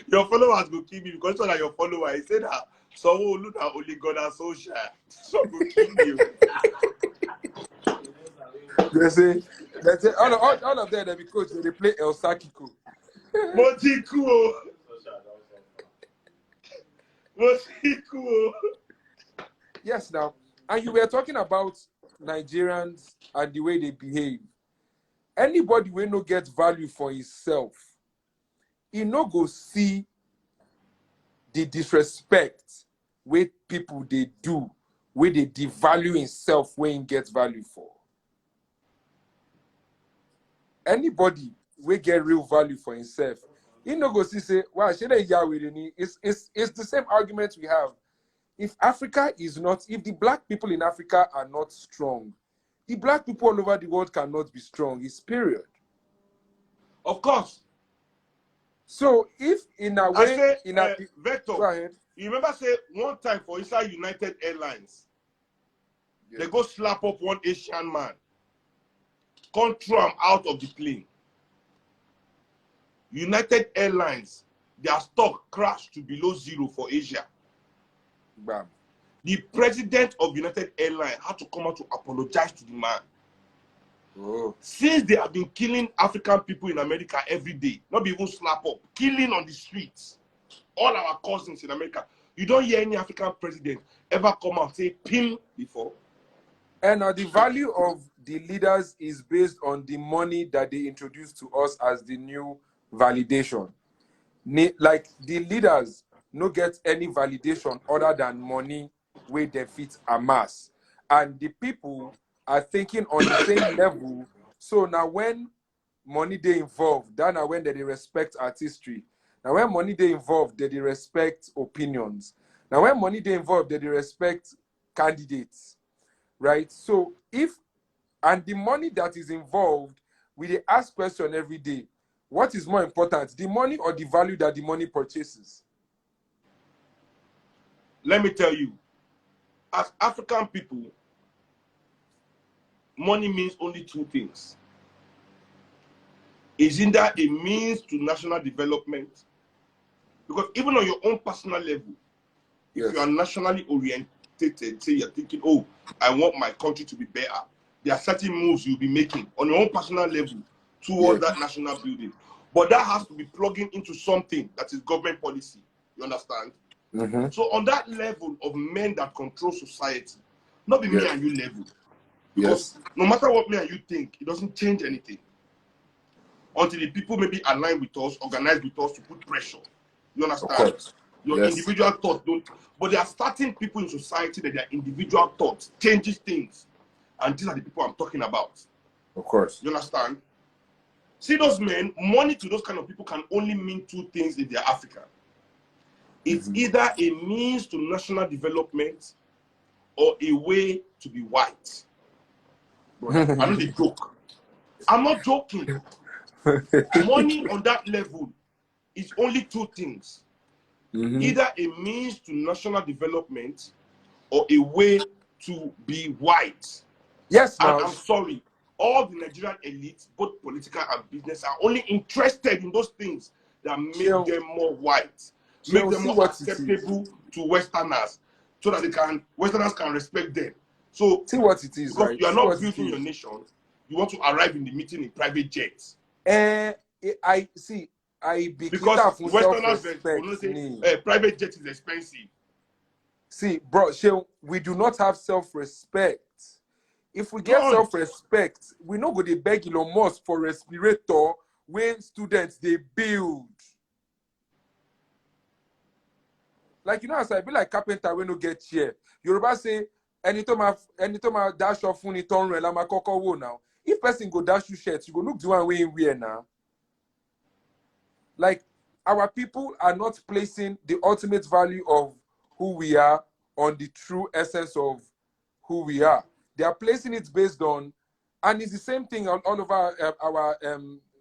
Your followers will kill me because you're your follower. I said that So who look at only God and social. So go kill you. They say all of them, they be coach, they play El Sakiko. Motiku. Motiku. Yes, now. And you were talking about Nigerians and the way they behave. Anybody will no get value for himself. He no go see the disrespect where people they do, where they devalue himself, where he gets value for. Anybody will get real value for himself. He no go see say, wow, it's the same argument we have. If Africa is not, if the black people in Africa are not strong, the black people all over the world cannot be strong. It's period. Of course. So if in a way, Vector, go ahead. You remember say one time for inside United Airlines, they go slap up one Asian man, control him out of the plane. United Airlines, their stock crashed to below zero for Asia. Bam. The president of United Airlines had to come out to apologize to the man. Oh. Since they have been killing African people in America every day, not even slap up, killing on the streets, all our cousins in America. You don't hear any African president ever come out and say pin before. And the value of the leaders is based on the money that they introduce to us as the new validation. Like the leaders no get any validation other than money where they fit amass. And the people are thinking on the same level. So now when money they involved, then when they respect artistry. Now when money they involved, they respect opinions. Now when money they involved, they respect candidates. Right? So and the money that is involved, we ask question every day. What is more important, the money or the value that the money purchases? Let me tell you, as African people, money means only two things. It's either a means to national development, because even on your own personal level, if you are nationally oriented, say you're thinking, oh, I want my country to be better, there are certain moves you'll be making on your own personal level towards that national building. But that has to be plugging into something that is government policy. You understand? Mm-hmm. So on that level of men that control society, not be me and you level. Because no matter what me and you think, it doesn't change anything. Until the people maybe align with us, organize with us to put pressure. You understand? Your individual thoughts don't. But there are certain people in society that their individual thoughts changes things. And these are the people I'm talking about. Of course. You understand? See those men, money to those kind of people can only mean two things if they're African. It's either a means to national development or a way to be white. Brother, I know they joke. I'm not joking. Money on that level is only two things. Either a means to national development or a way to be white. Yes, and I'm sorry, all the Nigerian elites, both political and business, are only interested in those things that make them more white, make them more acceptable to Westerners, so that Westerners can respect them. So see what it is, because right? you are not building your nation, you want to arrive in the meeting in private jets. Because Westerners will say private jet is expensive. See, bro, we do not have self-respect. If we get self-respect, we no go to beg Elon Musk for respirator when students they build. Like, you know, as I be like carpenter when no get chair. Yoruba say, anytime I dash off phone it on la makoko wo now. If person go dash you shirt, you go look the one way in wear now. Like, our people are not placing the ultimate value of who we are on the true essence of who we are. They are placing it based on, and it's the same thing all over our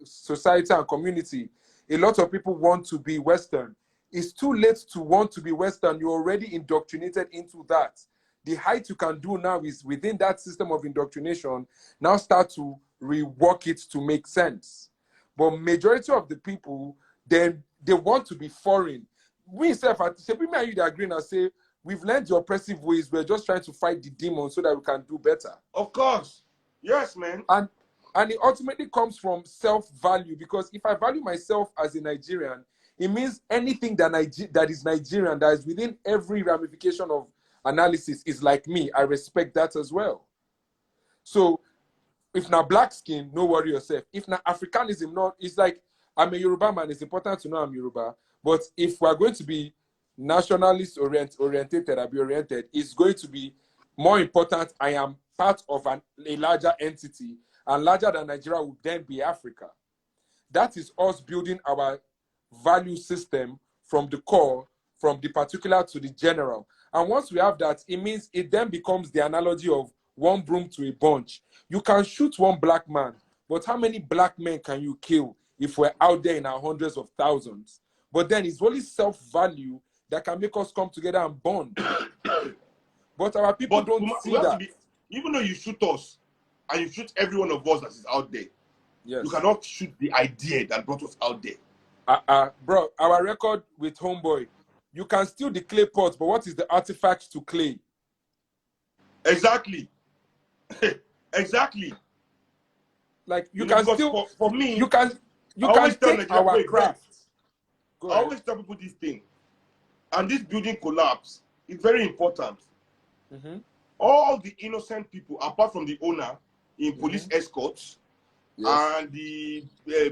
society and community. A lot of people want to be Western. It's too late to want to be Western. You're already indoctrinated into that. The height you can do now is within that system of indoctrination, now start to rework it to make sense. But majority of the people, then they want to be foreign. We self, me and you agree and say, we've learned the oppressive ways. We're just trying to fight the demons so that we can do better. Of course. Yes, man. And it ultimately comes from self-value, because if I value myself as a Nigerian, it means anything that is Nigerian, that is within every ramification of analysis, is like me. I respect that as well. So if now black skin, no worry yourself. If now Africanism, not, it's like I'm a Yoruba man. It's important to know I'm Yoruba. But if we're going to be nationalist oriented, it's going to be more important. I am part of a larger entity, and larger than Nigeria would then be Africa. That is us building our value system from the core, from the particular to the general. And once we have that, it means it then becomes the analogy of one broom to a bunch. You can shoot one black man, but how many black men can you kill if we're out there in our hundreds of thousands? But then it's only self-value that can make us come together and bond. But our people don't see that. Even though you shoot us, and you shoot every one of us that is out there, yes, you cannot shoot the idea that brought us out there. Bro, our record with Homeboy, you can steal the clay pot, but what is the artifact to clay? Exactly. Exactly. Like you can still, for me, you can take our craft. I always tell people this thing, and this building collapse is very important. Mm-hmm. All the innocent people, apart from the owner in police escorts, yes, and the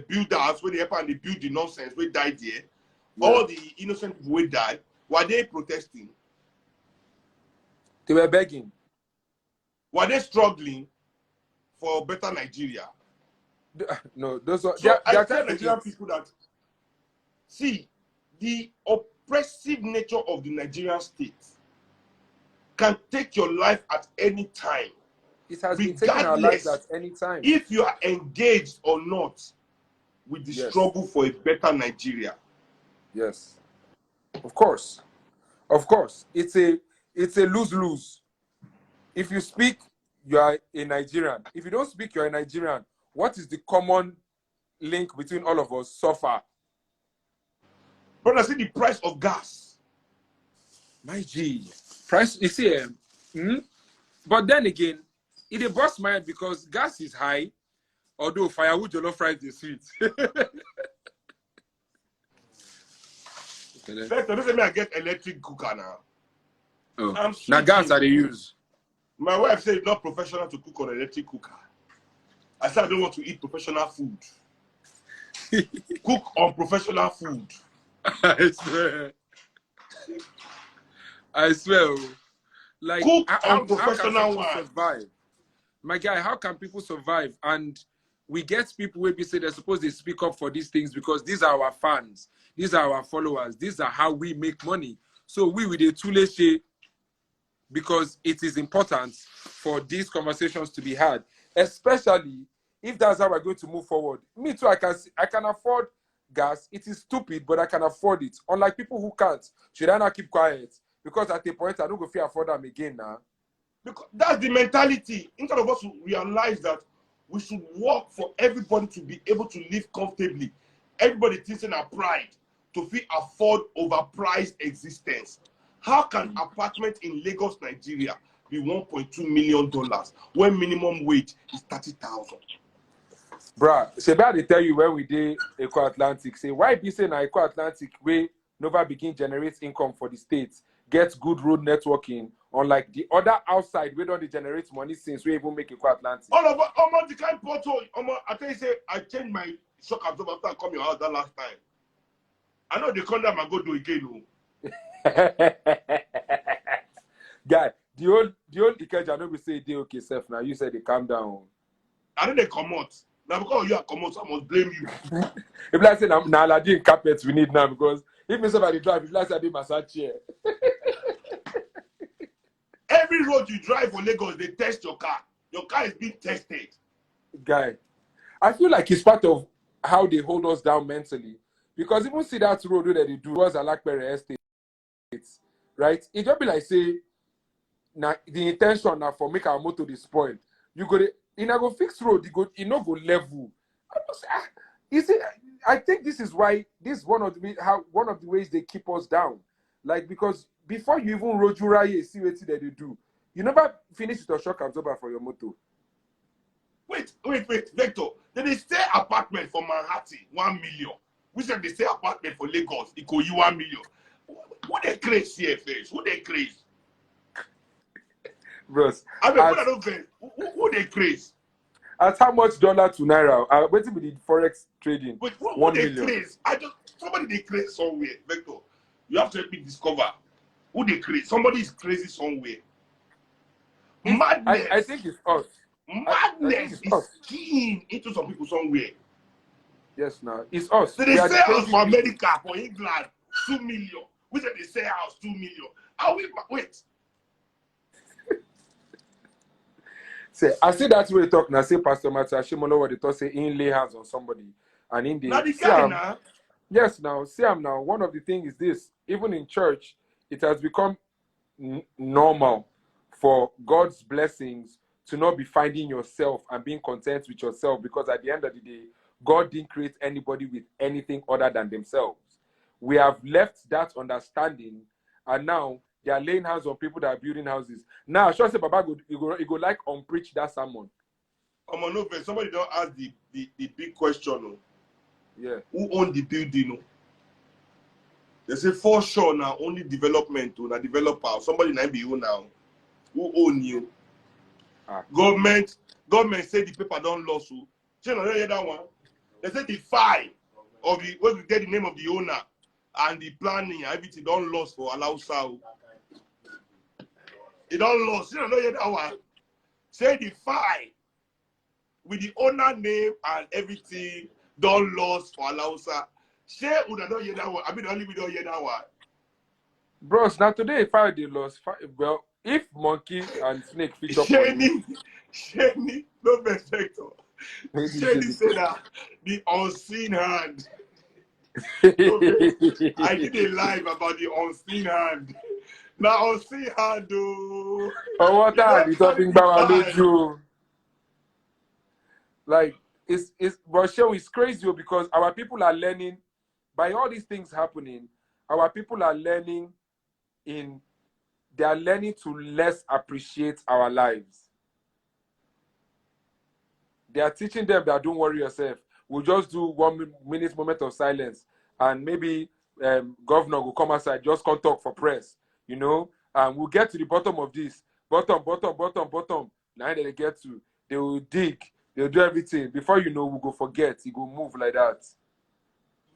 builders, when they help and they build the nonsense, we died there. Yeah. All the innocent people who died, were they protesting? They were begging. Were they struggling for better Nigeria? No, those are. So I tell Nigerian people that, see, the oppressive nature of the Nigerian state can take your life at any time. It has been taking our lives at any time. If you are engaged or not with the struggle for a better Nigeria. Yes. Of course. Of course. It's a lose-lose. If you speak, you are a Nigerian. If you don't speak, you're a Nigerian. What is the common link between all of us? Suffer. Brother, see the price of gas. My G. Price, you see, but then again, it a bust my head because gas is high, although firewood jollof rice is sweet. First, don't I get electric cooker now. Oh. Now gas are they use. My wife said it's not professional to cook on electric cooker. I said I don't want to eat professional food. Cook on professional food. I swear. I swear. Like, cook how on professional one survive? My guy, how can people survive? And we get people where we say they're supposed to speak up for these things because these are our fans, these are our followers, these are how we make money. So we with a too because it is important for these conversations to be had, especially if that's how we're going to move forward. Me too, I can afford gas. It is stupid, but I can afford it. Unlike people who can't. Should I not keep quiet? Because at a point, I don't go feel afford them again now. Because that's the mentality. Instead of us to realize that we should work for everybody to be able to live comfortably. Everybody thinks in our pride to feel afford overpriced existence. How can apartment in Lagos, Nigeria be $1.2 million when minimum wage is 30,000? Bruh, Sheba, they tell you when we did Eco Atlantic, say, why be saying Eco Atlantic way Nova begin generates income for the states, gets good road networking, unlike the other outside, we don't generate money since we even make Eco Atlantic. All of the kind portal, I tell you, say, I changed my shock absorber after I come your house that last time. I know they come down and go do again. Guy, the old Ikeja, I know we say they okay, self. Now you said they calm down. I know they come out. Now because you are come out, so I must blame you. If I say now Aladdin carpets we need now because if me somebody drive, if I say I did massage chair. Every road you drive for Lagos, they test your car. Your car is being tested. Guy, I feel like it's part of how they hold us down mentally. Because even see that road that they do was a Lakpere estate, right? It just be like say, now the intention now for make our motor dey spoil. You go go fix road, you no go level. I think this is why this is one of the ways they keep us down. Like because before you even road you see what they do. You never finish with a shock absorber for your motor. Wait, Vector. Then they say apartment for Manhattan, 1 million. We said they say apartment for Lagos, Ikoyi 1 million. Who they crazy here first? Who they crazy? Bros, I mean, put that over. Who they crazy? At how much dollar to naira? Waiting with the forex trading. Wait, who 1 they million. crazy? Somebody they crazy somewhere, Vector. You have to help me discover who they crazy. Somebody is crazy somewhere. Madness. I think it's us. Madness is keen into some people somewhere. Yes, now it's us. So they say house for America, for England, 2 million. We said they say house 2 million. Are we wait? Say, I see that way talk now. Say Pastor Matthew Shimolo what they talk say in lay hands on somebody, and in the now the guy now. Yes, now see I'm now. One of the things is this. Even in church, it has become normal for God's blessings to not be finding yourself and being content with yourself, because at the end of the day, God didn't create anybody with anything other than themselves. We have left that understanding, and now they are laying hands on people that are building houses. Now, sure say Baba you go like preach that sermon. Come on, no, somebody don't ask the big question. No? Yeah. Who own the building? No? They say for sure now only development to the developer. Somebody now be you now. Who own you? Government say the paper don't loss. You know that one. They say the file of the when we get the name of the owner and the planning, everything don't loss for Alausa. It don't loss. You know that one. Say the file with the owner name and everything don't loss for Alausa. Say we don't hear that one. I mean only we don't hear that one. Bros, now today file they lost. Well, if monkey and snake feature Shani, no respector. Shani said that the unseen hand. I did a live about the unseen hand. Now unseen hand, though. Oh, what are you talking about? You like it's but show is crazy because our people are learning by all these things happening. Our people are learning they are learning to less appreciate our lives. They are teaching them that don't worry yourself. We'll just do 1 minute moment of silence, and maybe governor will come outside, just come talk for press, you know, and we'll get to the bottom of this. Bottom. Now they get to, they will dig, they'll do everything. Before you know, we'll go forget, it will move like that.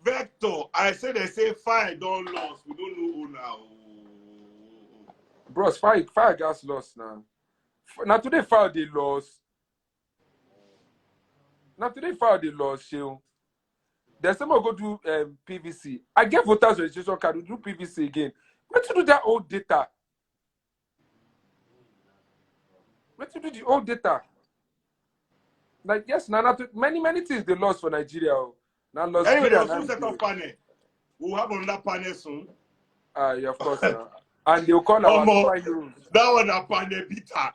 Vector, I said they say fire don't lost. We don't know who now. Bros, fire gas lost now. Now today fire they lost. Shale. There's someone go do PVC. I get voters registration card to do PVC again. Where to do that old data? Where to do the old data? Like yes, now many things they lost for Nigeria. Now lost. Anyway, they'll soon set up panel. We'll have another panel soon. Yeah, of course. And they'll call our superheroes. That one a panel beater.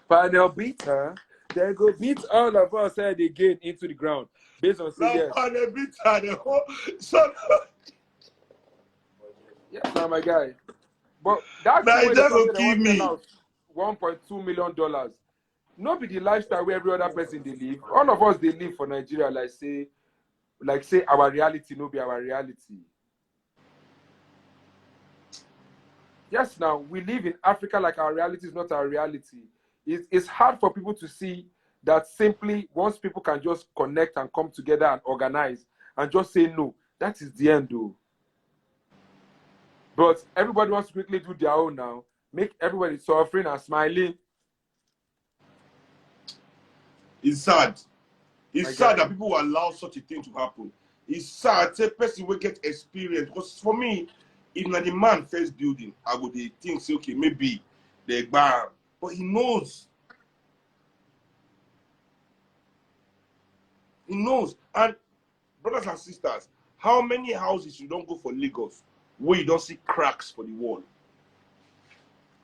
Panel beater. They go beat all of us again into the ground based on saying yes. Panel beater. The whole son. Yes, now my guy. But that's now the way they will kill me. $1.2 million. Not be the lifestyle where every other person they live. All of us they live for Nigeria, like say our reality no be our reality. Yes, now we live in Africa like our reality is not our reality. It's hard for people to see that simply once people can just connect and come together and organize and just say no, that is the end though. But everybody wants to quickly do their own now. Make everybody suffering and smiling. It's sad. It's sad that people will allow such a thing to happen. It's sad. Say person will get experience. Because for me, if not the man first building, I would think say okay, maybe they bam. But he knows. He knows. And brothers and sisters, how many houses you don't go for Lagos where you don't see cracks for the wall?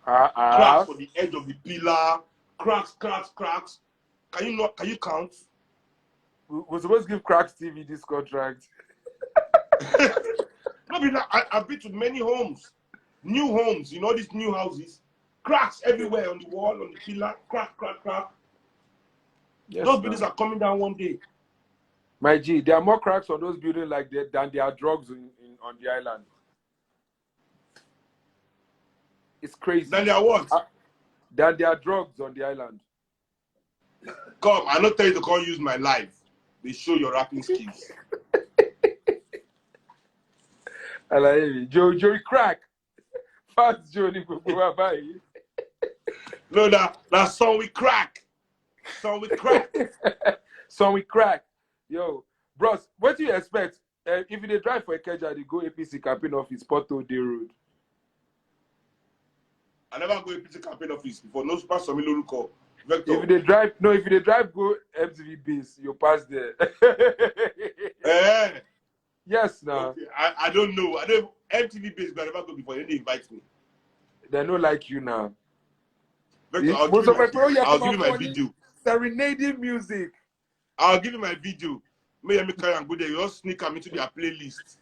Cracks for the edge of the pillar, cracks. Can you count? We're supposed to give Cracks TV this contract. No, I've been to many homes, new homes. You know these new houses, cracks everywhere on the wall, on the pillar, crack. Yes, Those buildings are coming down one day. My G, there are more cracks on those buildings like that than there are drugs on the island. It's crazy. Then there are what? Than there are drugs on the island. Come, I not tell you to come use my life. They show your rapping skills. I like it. Joey crack. Fast Johnny. No, that song we crack. Song we crack. Song we crack. Yo, bros, what do you expect? If they drive for a Ikeja, they go APC campaign office, Porto Day Road. I never go APC campaign office before. No super Somi Loruko. Vector. If they drive, go MTV base, you pass there. Yes, now. Okay. I don't know. I don't MTV base, but I never go before. They didn't invite me. They don't like you now. Vector, I'll give you my video. Serenading music. I'll give you my video. Me carry and go there. You just sneak them into their playlist.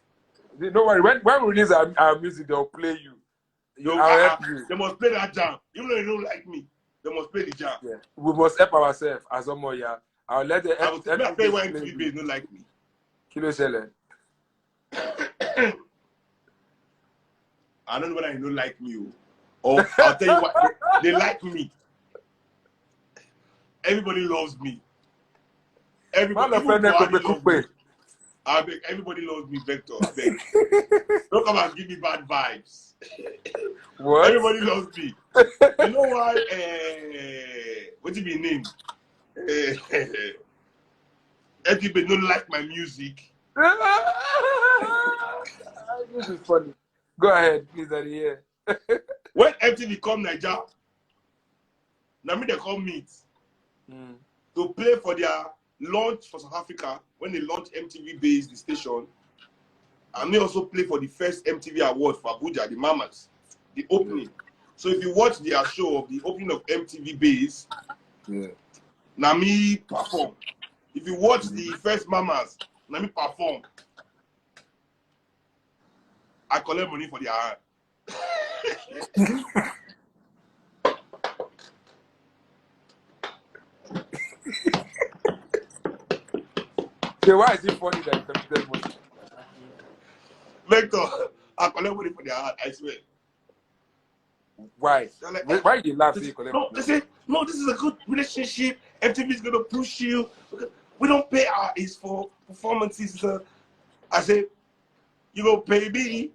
Don't worry. When we release our music, they'll play you. I'll help you. They must play that jam. Even though they don't like me, they must play the jam. Yeah. We must help ourselves as a more. Yeah. I'll let the. I will tell you why MTV base don't like me. Kilo Shele. I don't know whether they don't like me or I'll tell you what, they like me. Everybody loves me. Everybody loves me. I beg, everybody loves me, Vector. I beg. Don't come and give me bad vibes. What? Everybody loves me. You know why? What do you mean name? Everybody don't like my music. This is funny. Go ahead, please, at here. When MTV come Nigeria, now me they come meet to play for their launch for South Africa when they launch MTV Base, the station. And they also play for the first MTV award for Abuja, the Mamas, the opening. So if you watch their show of the opening of MTV Base, now me perform. If you watch the first Mamas, now me perform. I collect money for their hand. So why is it funny that you collected money? Vector, I collect money for their hand, I swear. Why? Like, why you laugh? You collect no, they say, no, this is a good relationship. MTV is going to push you. We don't pay our is for performances. I say, you go pay me.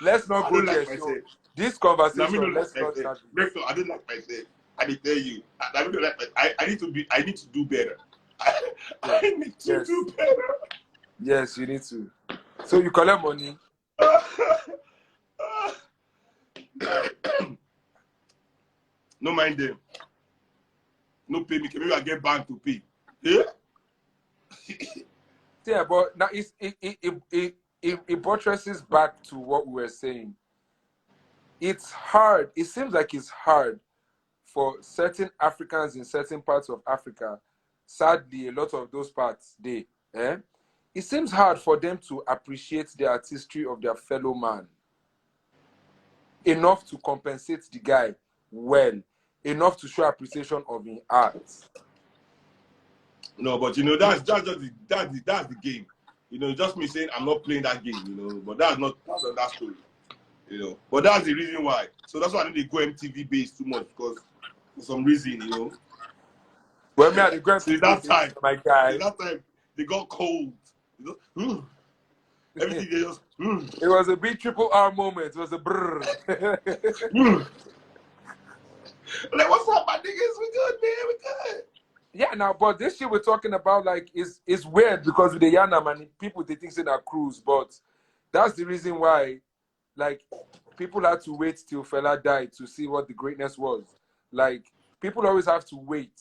Let's not go there. So this conversation, let's not start. Vector, I don't like myself. I did tell you. I don't like myself. I need to do better. I need to do better. Yes, you need to. So you collect money. No mind them. No pay me. Maybe I get bank to pay. Yeah. Yeah, but now it buttresses back to what we were saying. It's hard. It seems like it's hard for certain Africans in certain parts of Africa. Sadly, a lot of those parts, it seems hard for them to appreciate the artistry of their fellow man enough to compensate the guy well, enough to show appreciation of his art. No, but you know that's the game. You know, just me saying I'm not playing that game. You know, but that's not that story. You know, but that's the reason why. So that's why I didn't go MTV Base too much because for some reason, you know. Well, me, the grand that time, my guy. That time they got cold. You know, everything they just. It was a big triple R moment. It was a brrr. Like, what's up, my niggas? We good, man. We good. Yeah, now, but this shit we're talking about, like, is weird because with the Yana, man, people, they think it's a cruise, but that's the reason why, like, people had to wait till Fela died to see what the greatness was. Like, people always have to wait.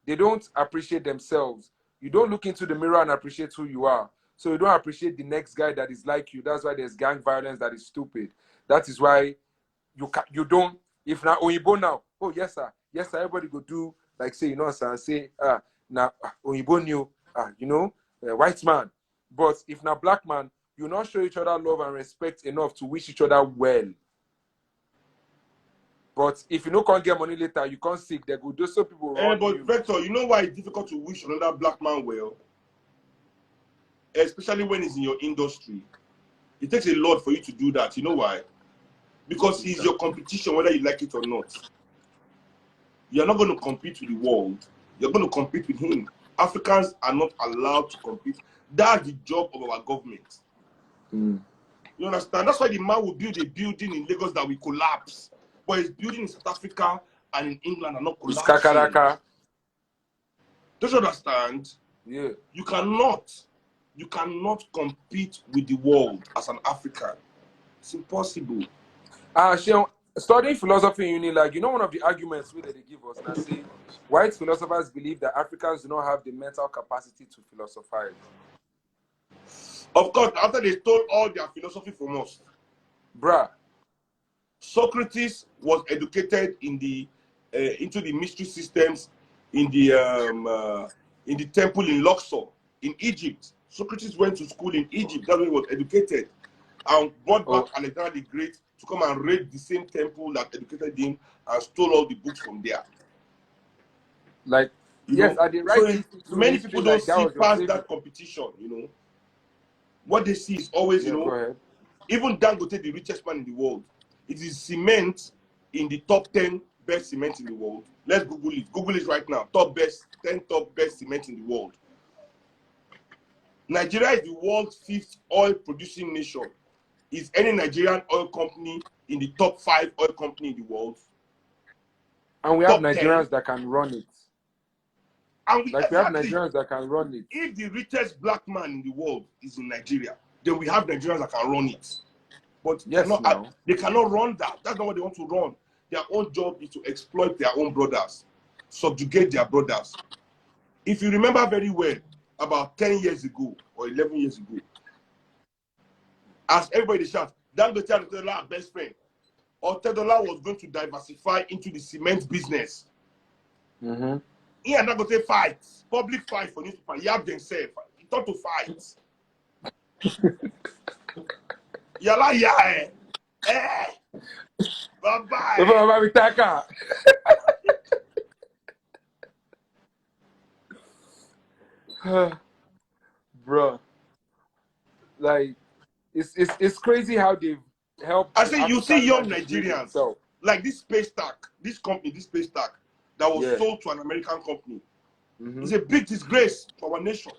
They don't appreciate themselves. You don't look into the mirror and appreciate who you are. So you don't appreciate the next guy that is like you. That's why there's gang violence that is stupid. That is why you don't, if not Oyibo now, oh, yes, sir, everybody go do like say, you know what I'm saying, say, now, Oyibo new, white man. But if na black man, you not show each other love and respect enough to wish each other well. But if you no can't get money later, you can't sick. They go do so people run But you. Vector, you know why it's difficult to wish another black man well? Especially when it's in your industry. It takes a lot for you to do that. You know why? Because he's your competition, whether you like it or not. You're not going to compete with the world. You're going to compete with him. Africans are not allowed to compete. That's the job of our government. Mm. You understand? That's why the man will build a building in Lagos that will collapse. But his building in South Africa and in England are not It's collapsing. kakaraka. Don't you understand? Yeah. You cannot compete with the world as an African. It's impossible. Seun, studying philosophy in uni, like, you know, one of the arguments where they give us, and I say, white philosophers believe that Africans do not have the mental capacity to philosophize. Of course, after they stole all their philosophy from us. Bruh. Socrates was educated in the into the mystery systems in the temple in Luxor in Egypt. Socrates went to school in Egypt. That's where he was educated, and brought back Alexander the Great to come and raid the same temple that educated him and stole all the books from there. Like, yes, I did write so many people don't see past that competition. You know, what they see is always, go ahead. Even Dangote, the richest man in the world, it is cement in the top 10 best cement in the world. Let's Google it. Google it right now. 10 top best cement in the world. Nigeria is the world's 5th oil producing nation. Is any Nigerian oil company in the top 5 oil company in the world? And we have Nigerians that can run it. And we have Nigerians that can run it. If the richest black man in the world is in Nigeria, then we have Nigerians that can run it. But yes, they cannot run that. That's not what they want to run. Their own job is to exploit their own brothers, subjugate their brothers. If you remember very well, about 10 years ago or 11 years ago, as everybody shouts, Dangote and Tedola are best friend, or Tedola was going to diversify into the cement business. Mm-hmm. He and Dangote fight, public fight for newspaper. He have themselves. He thought to fight. Yala ya bye bye. Bro, like it's crazy how they've helped. I say you see young Nigerians like this Space Stack, this company, this Space Stack that was sold to an American company. Mm-hmm. It's a big disgrace for our nation.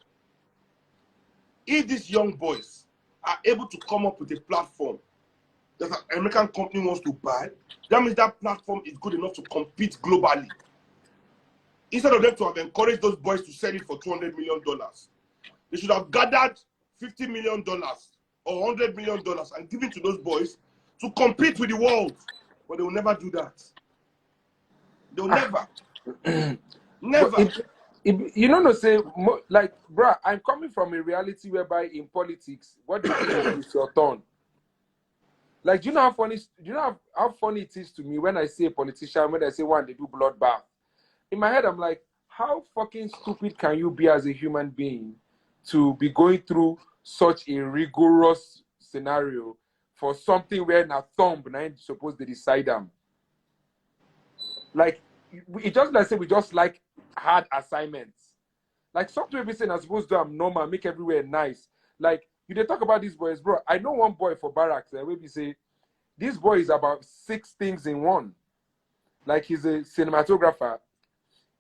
If these young boys are able to come up with a platform that an American company wants to buy, that means that platform is good enough to compete globally. Instead of them to have encouraged those boys to sell it for $200 million, they should have gathered $50 million or $100 million and given to those boys to compete with the world. But they will never do that. They will never. Never. You know, say, like, bruh, I'm coming from a reality whereby in politics, what they do is your turn. Like, do you know how funny? Do you know how funny it is to me when I see a politician, when I say one, they do bloodbath? In my head, I'm like, how fucking stupid can you be as a human being to be going through such a rigorous scenario for something where na thumb na supposed to decide them? Like, it just like say we just like hard assignments. Like something we say are supposed to am normal, make everywhere nice. Like you they talk about these boys, bro. I know one boy for barracks where we say this boy is about 6 things in one. Like he's a cinematographer,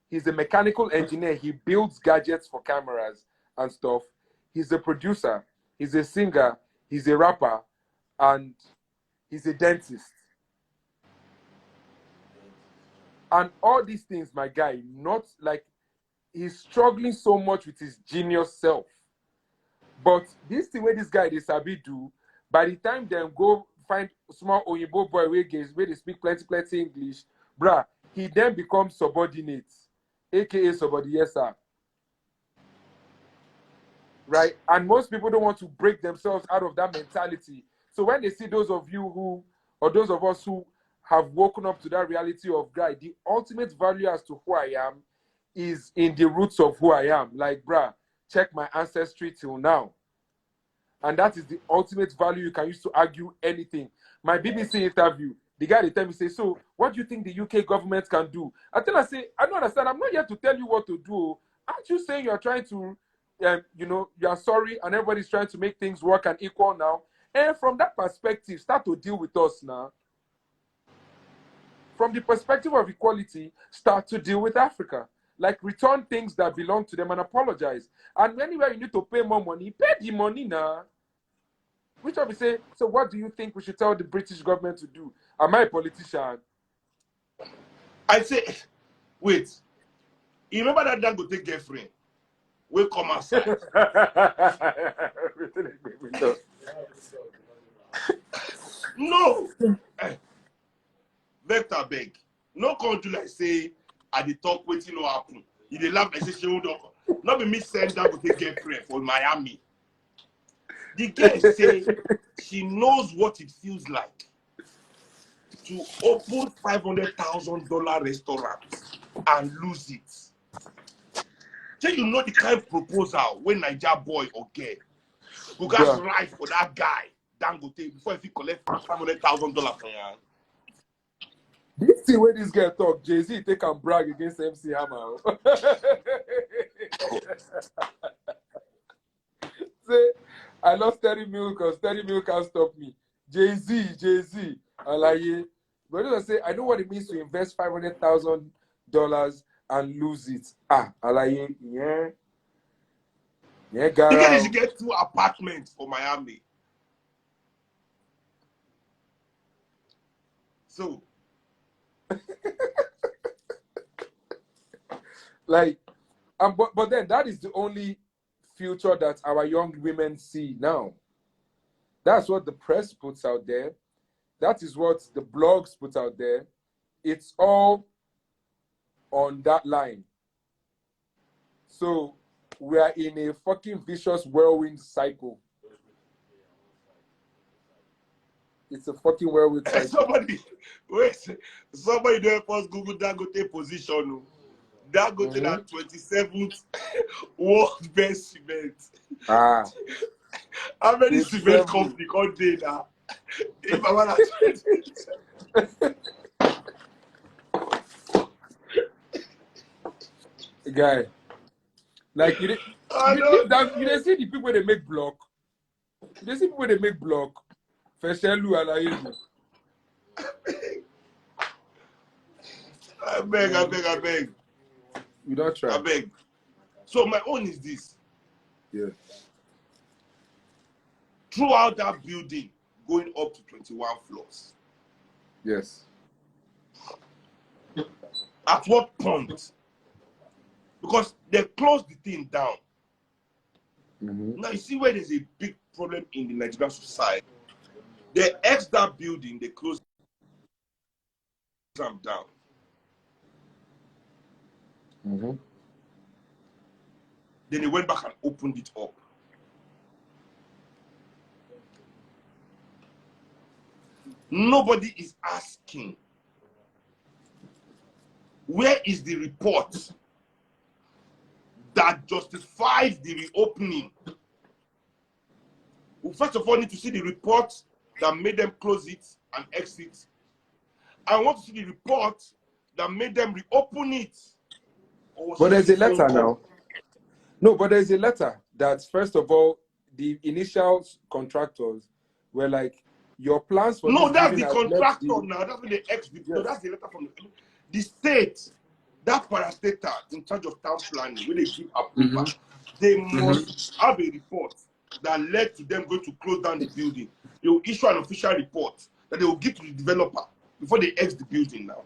he's a mechanical engineer, he builds gadgets for cameras and stuff. He's a producer, he's a singer, he's a rapper, and he's a dentist. And all these things, my guy, not like he's struggling so much with his genius self. But this thing where this guy they sabi do, by the time them go find small Oyibo boy where they speak plenty English, bruh, he then becomes subordinate, aka somebody, yes sir. Right? And most people don't want to break themselves out of that mentality. So when they see those of you who, or those of us who have woken up to that reality of, guy, the ultimate value as to who I am is in the roots of who I am. Like, bruh, check my ancestry till now. And that is the ultimate value you can use to argue anything. My BBC interview, the guy they tell me, say, so what do you think the UK government can do? I say, I don't understand. I'm not here to tell you what to do. Aren't you saying you're trying to, you're sorry and everybody's trying to make things work and equal now? And from that perspective, start to deal with us now. From the perspective of equality, start to deal with Africa. Like, return things that belong to them and apologize. And anywhere you need to pay more money, pay the money now. Which of you say, so what do you think we should tell the British government to do? Am I a politician? I say, wait. You remember that Dangote girlfriend? Will come outside. No. Vector beg. No country like say, at the talk waiting no happen. If they laugh, I say, she would not be me send Dangote girlfriend for Miami. The girl say she knows what it feels like to open $500,000 restaurant and lose it. So you know the kind of proposal when Niger boy or girl who got right for that guy Dangote before if he collect $500,000 from you. This thing where this girl talk, Jay-Z take and brag against MC Hammer. Say, I lost 30 mil because 30 mil can't stop me. Jay-Z, Alaye. But I say, I know what it means to invest $500,000 and lose it. Alaye, yeah. Yeah, the guy should get 2 apartments for Miami. So, like, but then that is the only future that our young women see now. That's what the press puts out there. That is what the blogs put out there. It's all on that line. So we are in a fucking vicious whirlwind cycle. It's a fucking whirlwind cycle. Somebody there first Google Dangote position. Dangote at 27th world best cement. How many cement company got there now? If I want to guy, like you didn't see the people they make block. You didn't see people they make block. Feshelu Alaye. I beg. You don't try. I beg. So my own is this. Yeah. Throughout that building, going up to 21 floors. Yes. At what point? Because they closed the thing down. Now you see where there's a big problem in the Nigerian society. They ex that building, they closed them down. Then they went back and opened it up. Nobody is asking, where is the report that justifies the reopening? We first of all need to see the report that made them close it and exit. I want to see the report that made them reopen it. But there's a letter now. No, but there's a letter that, first of all, the initial contractors were like, your plans for no, this that's the contractor the... now. That's when they no, that's the letter from the state. That parastatal in charge of town planning, when they give approval, they must have a report that led to them going to close down the building. They will issue an official report that they will give to the developer before they exit the building now.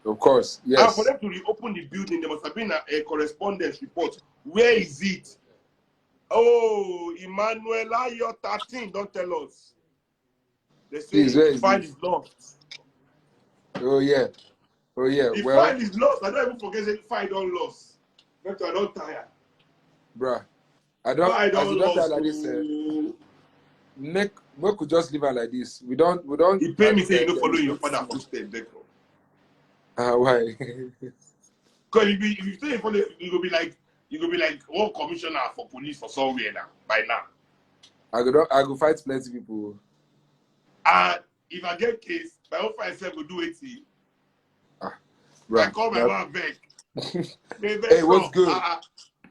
Of course, yes. And for them to reopen the building, there must have been a correspondence report. Where is it? Oh, Emmanuel, your 13, don't tell us. They say the file is lost. Oh, yeah. The file is lost. I don't even forget the file don't lost. But I don't tire. Bruh. I don't lost. Like this, we could just leave her like this. We don't. He pay me say you don't follow in your father footsteps, Vector. Why? Because if you say you follow, you go be like one commissioner for police for somewhere now. By now. I go fight plenty people. And if I get case, my own fight self will do it. I call my man back. Hey, what's good?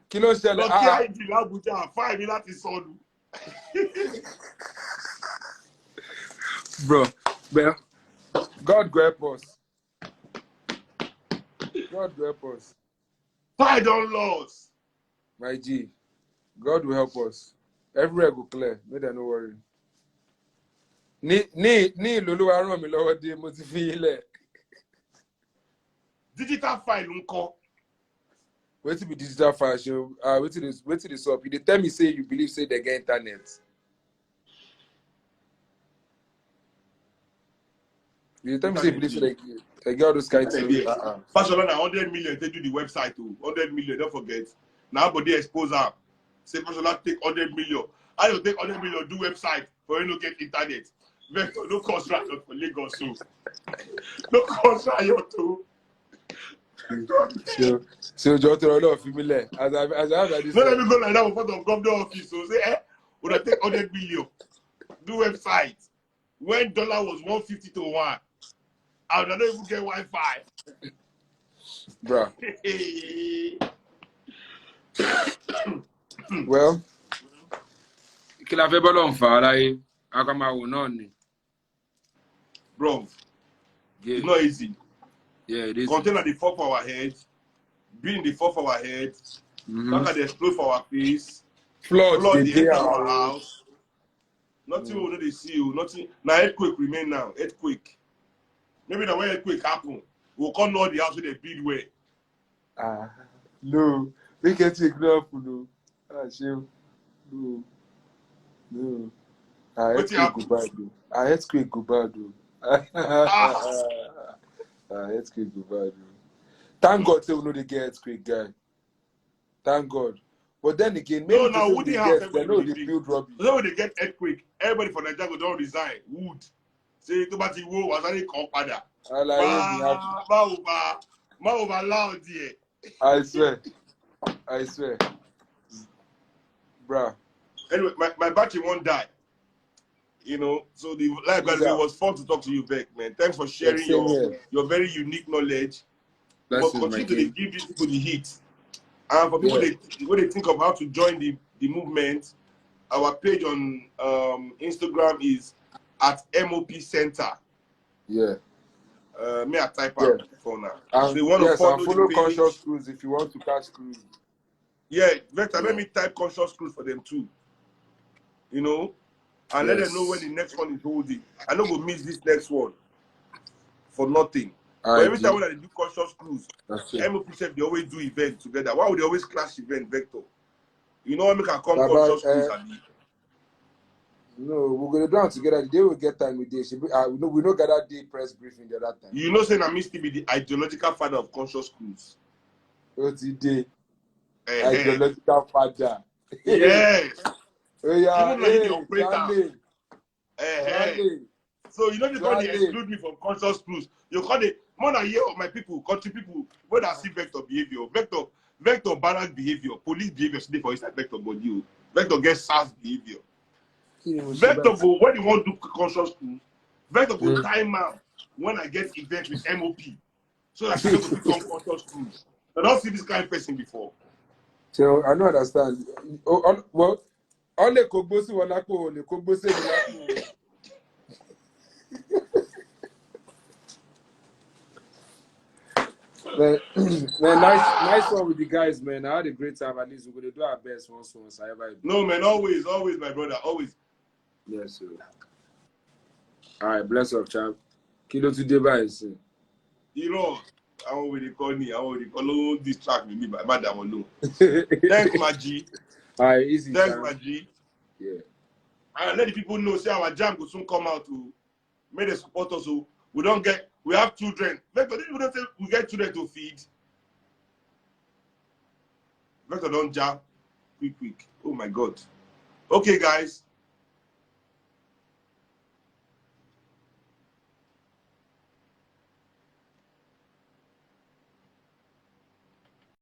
Kilo shell. Lucky I did Abuja 5 láti sọnù. Bro, well, God go help us. God will help us. 5 don't lose. My G, God will help us. Everywhere go clear. Make them no worry. Ni lulu aron mi lọ́wọ́ dé mo ti fi ilẹ̀. Digital file nko. Wetin be digital file? Wetin dey sup? You dey tell me say you believe say they get internet. You dey tell me say you believe say they get all those kind of things. Fashion on 100 million they do the website too. 100 million, don't forget. Now body expose am. Say Fashion take 100 million. I don't take 100 million do website for you to get internet. Vector, no construction for Lagos so. No construction too. So just a lot of familiar. As I have this. No, let me go like that in front of government office. So say, would I take 100 million? Do website. When dollar was 150 to 1, I would not even get Wi-Fi. Bruh. Well, kila fe bolo nfa lai akama wo na ni. Bro, yeah. It's not easy. Yeah, it is. Container the fall for our heads, being the fall for our heads, look at the explode for our face, flood the enter our house. Nothing will not see you, nothing. Now earthquake remain now, earthquake. Maybe the way earthquake happen, we'll come know the house with a big way. No, they can't take no. Sure. No. Earthquake go bad though. Earthquake go bad though. Earthquake go bad though. Thank God say we know they get earthquake, guy. Thank God. But then again, maybe no, now Woody house they know they build rubbish. So when they get earthquake, everybody from Nigeria don't resign. Wood. Say to bati wo wasani come pada. Ma over loud here. I swear. Bruh. Anyway, my battery won't die. You know, so the live guys, it was fun to talk to you, Beck, man. Thanks for sharing your very unique knowledge. But continue to give these people the heat. And for people when they think of how to join the movement, our page on Instagram is at MOP Center. Yeah. May I type out for now? So you want to follow Conscious Cruise if you want to catch cruise. Yeah, Vector, let me type Conscious Cruise for them too. You know? And let them know when the next one is holding. I know we'll miss this next one for nothing. But every time when they do Conscious Cruise, MOP said they always do events together. Why would they always clash event, Vector? You know when we can come Conscious Cruise and no, we're going to do it together. The day we get time with this. We don't get that day press briefing the other time. You know, saying I missed to be the ideological father of Conscious Cruise. What's the day? Ideological father. Yes. Yeah, the operator. So you know the one they exclude me from Conscious Cruise. You call it more than a year of my people, country people, when I see Vector behavior, Vector barrack behavior, police behavior, today for inside Vector body. Vector gets SARS behavior. Vector go when you want to do Conscious Cruise, Vector go time out when I get event with MOP. So that people will become Conscious Cruise. I don't see this kind of person before. So I don't understand. Well, only Kogbosi Walapo, only Kogbosi Walapo. Man, nice one with the guys, man. I had a great time. At least we're gonna do our best once I ever do. No, man, always, my brother, always. Yes, sir. All right, bless up, champ. Kilo to device. You know, I want to call me. I want to call. Don't distract me, my madam alone. Thanks, my G. All right, easy. Thanks, my G. Yeah. And let the people know. Say our jam will soon come out to make the support us. So we have children. Vector, didn't even say we get children to feed. Vector don't jam quick. Oh my God. Okay, guys.